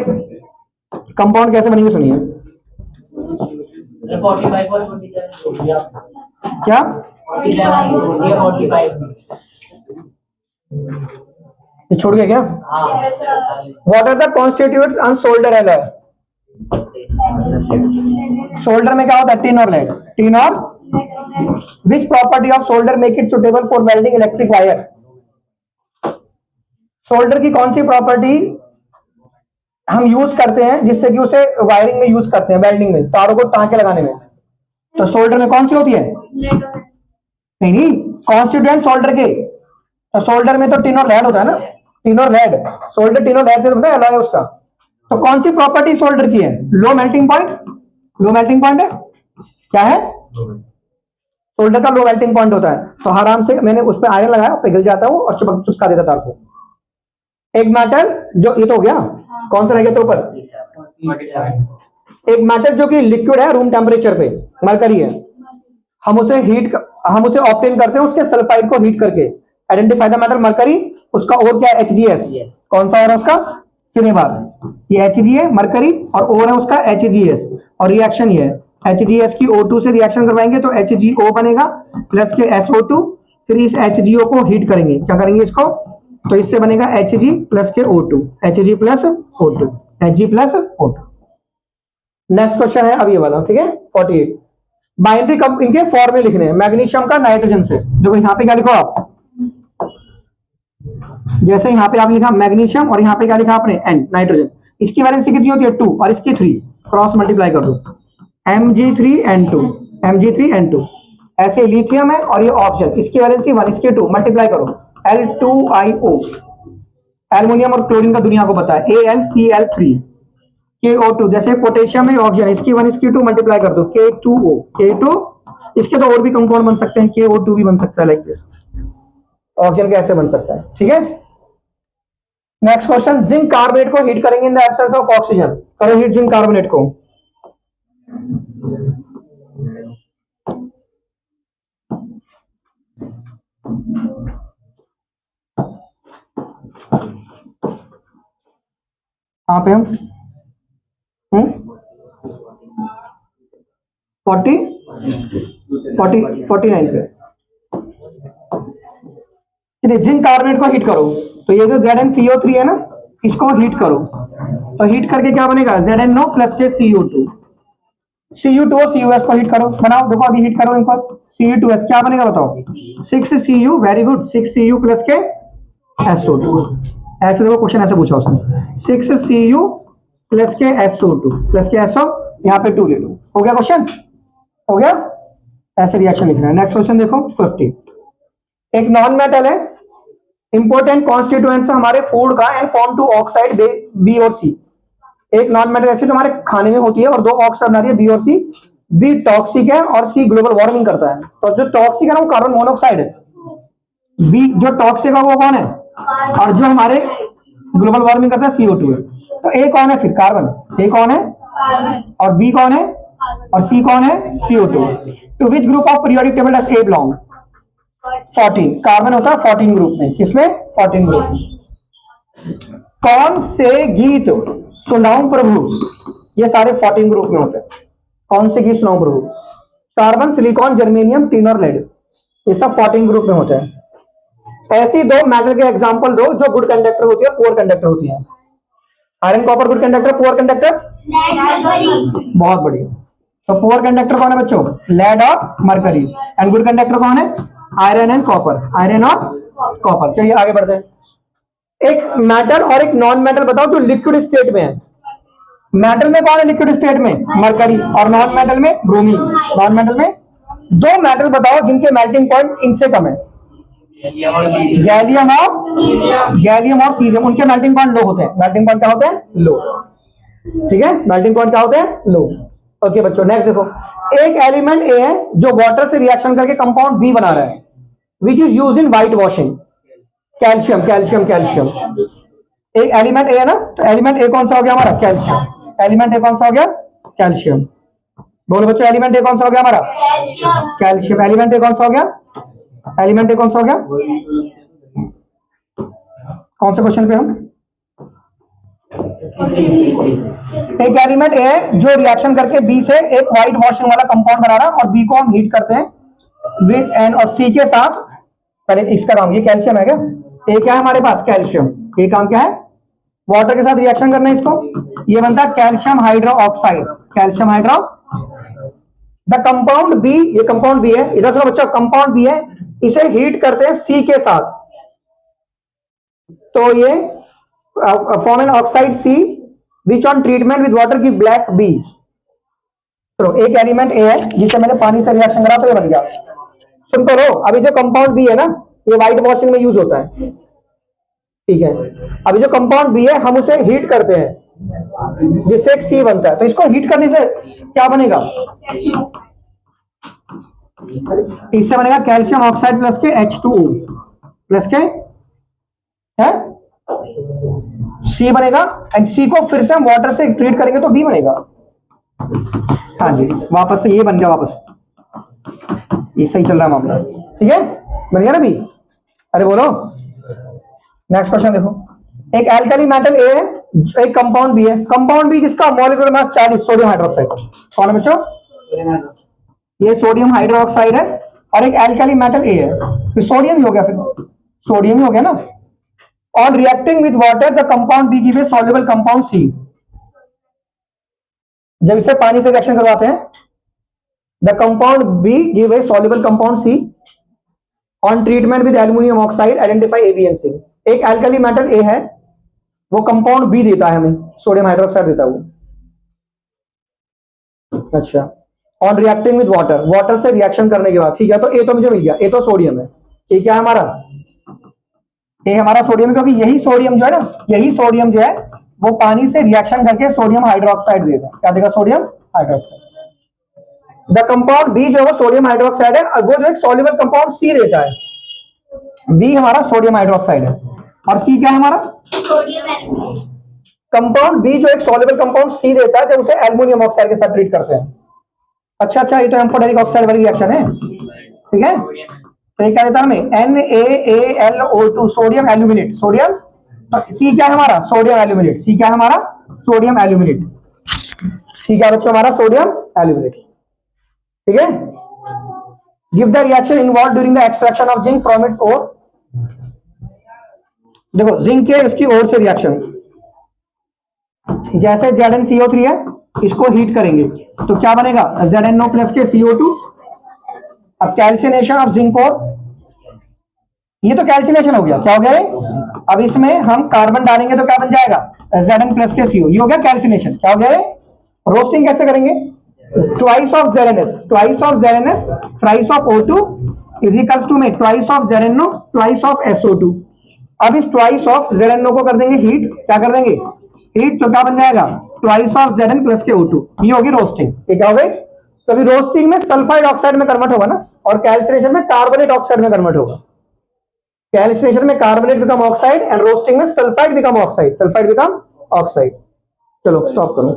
कंपाउंड कैसे बनेंगे सुनिए, 45 और 47 क्या 45 ये छोड़ गया क्या, what are the constituents on solder alloy, solder में क्या होता है टिन और लेड, टिन और, which property of solder make it suitable for welding electric wire, solder की कौन सी प्रॉपर्टी हम यूज करते हैं जिससे कि उसे वायरिंग में यूज करते हैं, वेल्डिंग में, तारों को टांके लगाने में, तो सोल्डर में कौन सी होती है, नहीं कॉन्स्टिट्यूएंट सोल्डर के, तो सोल्डर में तो टिन और लेड होता है ना, टिन और लेड, सोल्डर टिन और लेड से तो एलॉय है उसका। तो कौन सी प्रॉपर्टी सोल्डर की है? Low melting point, low melting point है, क्या है? सोल्डर का लो मेल्टिंग पॉइंट होता है। तो आराम से मैंने उस पर आयरन लगाया, पिघल जाता है वो और चिपका देता तार को। एक मेटल जो, ये तो हो गया, कौन सा रह गया तो ऊपर? एक मेटल जो कि लिक्विड है रूम टेम्परेचर पे, मरकरी है, हम उसे ऑब्टेन करते हैं उसके सल्फाइड को हीट करके। आइडेंटिफाई द मेटल मरकरी, उसका और क्या है? HGS। कौन सा और है उसका? सिनेबार। ये Hg है मरकरी और और है उसका HGS। और रिएक्शन ये है, HGS की O2 से रिएक्शन करवाएंगे तो HgO बनेगा प्लस के SO2, फिर इस HgO को हीट करेंगे, क्या करेंगे इसको? तो इससे बनेगा Hg प्लस के O2, Hg plus O2, Hg plus O2। Next question है अब ये वाला, ठीक है 48। बाइनरी कब इनके फॉर्मूले लिखने हैं मैग्नीशियम का नाइट्रोजन से। देखो यहाँ पे क्या लिखो आप, जैसे यहाँ पे आप लिखा मैग्नीशियम और यहाँ पे क्या लिखा आपने? N, nitrogen. इसकी वैलेंसी कितनी होती है? 2 और इसकी 3, क्रॉस मल्टीप्लाई कर दो, Mg3N2, Mg3N2। ऐसे लिथियम है और ये ऑप्शन, इसकी वैलेंसी 1, इसकी 2, मल्टीप्लाई करो, L2IO। एल्युमिनियम और क्लोरीन का दुनिया को पता है, AlCl3, KO2। जैसे पोटेशियम है ऑक्सीजन, इसकी 1, इसकी 2, मल्टीप्लाई कर दो, K2O, K2। इसके तो और भी कंपाउंड बन सकते हैं, KO2 भी बन सकता है, लाइक दिस। ऑक्सीजन कैसे बन सकता है, ठीक है। नेक्स्ट क्वेश्चन, जिंक कार्बोनेट को हीट करेंगे in the absence of oxygen. करो हीट जिंक कार्बोनेट को। कहां पे हम 49 पे। चलिए जिंक कार्बोनेट को हीट करो, तो ये जो ZnCO3 है ना, इसको हीट करो, तो हीट करके क्या बनेगा? ZnO प्लस के CO2, Cu2O CuS को हीट करो, बनाओ, देखो अभी हीट करो इनको, Cu2S क्या बनेगा बताओ? 6Cu, very good, 6Cu plus के SO2। ऐसे देखो क्वेश्चन ऐसे पूछा उसने, 6Cu प्लस के SO2 प्लस के SO, यहाँ पे 2 ले लो, हो गया क्वेश्चन, हो गया। ऐसे रिएक्शन लिखना है। नेक्स्ट क्वेश्चन देखो 50। एक नॉन मेटल है, इंपॉर्टेंट कॉन्स्टिट्यूएंट्स हमारे फूड का, and form two oxide B और सी। एक नॉन मेटल ऐसी जो हमारे खाने में होती है और 2 ऑक्साइड बना रही है, बी और सी। बी टॉक्सिक है और सी ग्लोबल वार्मिंग करता है। तो जो टॉक्सिक है ना वो कार्बन मोनोऑक्साइड है, बी जो टॉक्सिक है वो कौन है? और जो हमारे ग्लोबल वार्मिंग करता है CO2 है। तो ए कौन है फिर? कार्बन। ए कौन है? और बी कौन है? और सी कौन है? CO2। To which group of periodic table does a belong? 14। Carbon होता है 14 ग्रुप में, किसमें? 14 ग्रुप में। कौन से गीत सुनाऊं प्रभु, ये सारे 14 ग्रुप में होते हैं। कौन से गीत सुनाऊं प्रभु? कार्बन, सिलिकॉन, जर्मेनियम, टिन और लेड, ये सब 14 ग्रुप में होते हैं। ऐसी 2 मेटल के एग्जांपल दो जो गुड कंडक्टर होती है, पुअर कंडक्टर होती है। Iron, copper good conductor, poor conductor बहुत बढ़िया। तो पुअर कंडक्टर कौन है बच्चों? लेड और मरकरी। एंड गुड कंडक्टर कौन है? आयरन एंड कॉपर, आयरन और कॉपर। चलिए आगे बढ़ते हैं। एक मेटल और एक नॉन मेटल बताओ जो लिक्विड स्टेट में है। मेटल में कौन है लिक्विड स्टेट में? मरकरी। और नॉन मेटल में ब्रोमीन। नॉन मेटल में 2 मेटल बताओ जिनके मेल्टिंग पॉइंट इनसे कम है। गैलियम और सीजियम, उनके मेल्टिंग पॉइंट लो होते हैं। मेल्टिंग पॉइंट क्या होते हैं? लो, ठीक है। मेल्टिंग पॉइंट क्या होते हैं? लो। ओके बच्चों, नेक्स्ट देखो, एक एलिमेंट ए है जो वाटर से रिएक्शन करके कंपाउंड बी बना रहा है, which is use in white washing. Calcium, calcium, calcium. एक एलिमेंट ए है ना, तो एलिमेंट ए कौन सा हो गया हमारा? कैल्शियम। एलिमेंट ए कौन सा हो गया? कैल्शियम। बोलो बच्चों, एलिमेंट ए कौन सा हो गया हमारा? कैल्शियम। एलिमेंट ए कौन सा हो गया? एलिमेंट ए कौन सा हो गया? कौन से क्वेश्चन पे हम? एक एलिमेंट ए है जो रिएक्शन करके बी से एक व्हाइट वॉशिंग वाला कंपाउंड बना रहा है, और बी को हम हीट करते हैं विद एन और सी के साथ। पहले इसका काम, ये कैल्शियम है क्या? ए क्या है हमारे पास? कैल्शियम। ये काम क्या है? वाटर के साथ रिएक्शन करना है इसको, ये बनता है calcium hydroxide. Calcium hydro. The compound B, ये कंपाउंड बी है, इधर सुनो बच्चों, कंपाउंड बी है, इसे हीट करते हैं सी के साथ, तो ये form an oxide C which on treatment with water की ब्लैक बी। तो एक एलिमेंट ए है जिसे मैंने पानी से रिएक्शन करा तो ये बन गया। सुन तो लो, अभी जो कंपाउंड बी है ना, ये व्हाइट वॉशिंग में यूज होता है, ठीक है। अभी जो कंपाउंड बी है हम उसे हीट करते हैं जिससे एक सी बनता है, तो इसको हीट करने से क्या बनेगा, इससे बनेगा कैल्शियम ऑक्साइड प्लस के H2O प्लस के है सी बनेगा, एंड सी को फिर से हम वाटर से ट्रीट करेंगे तो बी बनेगा। हाँ जी, वापस से ये बन गया, वापस ये सही चल रहा है मामला, ठीक है, बन गया ना बी। अरे बोलो, नेक्स्ट क्वेश्चन देखो, एक एल्कली मेटल ए है, एक कंपाउंड बी है, कंपाउंड बी जिसका मॉलिक्यूलर मास 40, सोडियम हाइड्रोक्साइड। कौन है बच्चों, ये सोडियम हाइड्रोक्साइड है, और एक एल्कली मेटल ए है, तो सोडियम ही हो गया, फिर सोडियम ही हो गया ना। On reacting with water the compound B give a soluble compound C. जब इसे पानी से रिएक्शन करवाते हैं, the compound B give a soluble compound C. On treatment with aluminium oxide identify A B and C. एक alkali metal ए है, वो compound B देता है हमें, सोडियम हाइड्रोक्साइड देता है वो। अच्छा, on reacting with water, water से रिएक्शन करने के बाद, ठीक है, तो ए तो मुझे मिल गया, ए तो सोडियम है, ए क्या है हमारा, ए हमारा सोडियम है, क्योंकि यही सोडियम जो है ना, यही सोडियम जो है वो पानी से रिएक्शन करके सोडियम हाइड्रोक्साइड देगा, क्या देगा, sodium hydroxide. The compound B जो है वो सोडियम हाइड्रोक्साइड है, वो जो एक सॉल्युबल कंपाउंड सी देता है, बी हमारा सोडियम हाइड्रोक्साइड है, और सी क्या है हमारा, कंपाउंड बी जो एक सॉल्युबल कंपाउंड सी देता है जब उसे एल्युमिनियम ऑक्साइड के साथ ट्रीट करते हैं। अच्छा, ये तो एम्फोटेरिक ऑक्साइड वाली रिएक्शन है, ठीक है। तो ये क्या देता है हमें, NaAlO2 सोडियम एल्यूमिनेट, सोडियम, तो सी क्या है हमारा, सोडियम एल्यूमिनेट, सी क्या है हमारा, सोडियम एल्यूमिनेट, सी क्या बच्चों हमारा, सोडियम एल्यूमिनेट, ठीक है। Give the reaction involve during the extraction of zinc from its ore. देखो जिंक के इसकी ओर से रिएक्शन, जैसे ZnCO3 है, इसको हीट करेंगे तो क्या बनेगा, ZnO प्लस के CO2। अब कैल्सिनेशन ऑफ जिंक और, ये तो कैल्सिनेशन हो गया, क्या हो गया ये, अब इसमें हम कार्बन डालेंगे तो क्या बन जाएगा, Zn प्लस के CO, ये हो गया कैल्सिनेशन। क्या हो गया ये, रोस्टिंग कैसे करेंगे, twice of ZnS, twice of ZnS, thrice of O2 is equals to में twice of ZnO, twice of SO2। अब इस ट्वाइस ऑफ ZnO को कर देंगे हीट, क्या कर देंगे, हीट, तो क्या बन जाएगा, ट्वाइस ऑफ Zn प्लस के O2, ये होगी रोस्टिंग। ये क्या हो गई, तो अभी रोस्टिंग में सल्फाइड ऑक्साइड में कन्वर्ट होगा ना, और कैल्सिनेशन में कार्बोनेट ऑक्साइड में कन्वर्ट होगा। कैल्सिनेशन में carbonate become oxide and roasting में sulphide become oxide, sulphide become oxide. चलो स्टॉप करो।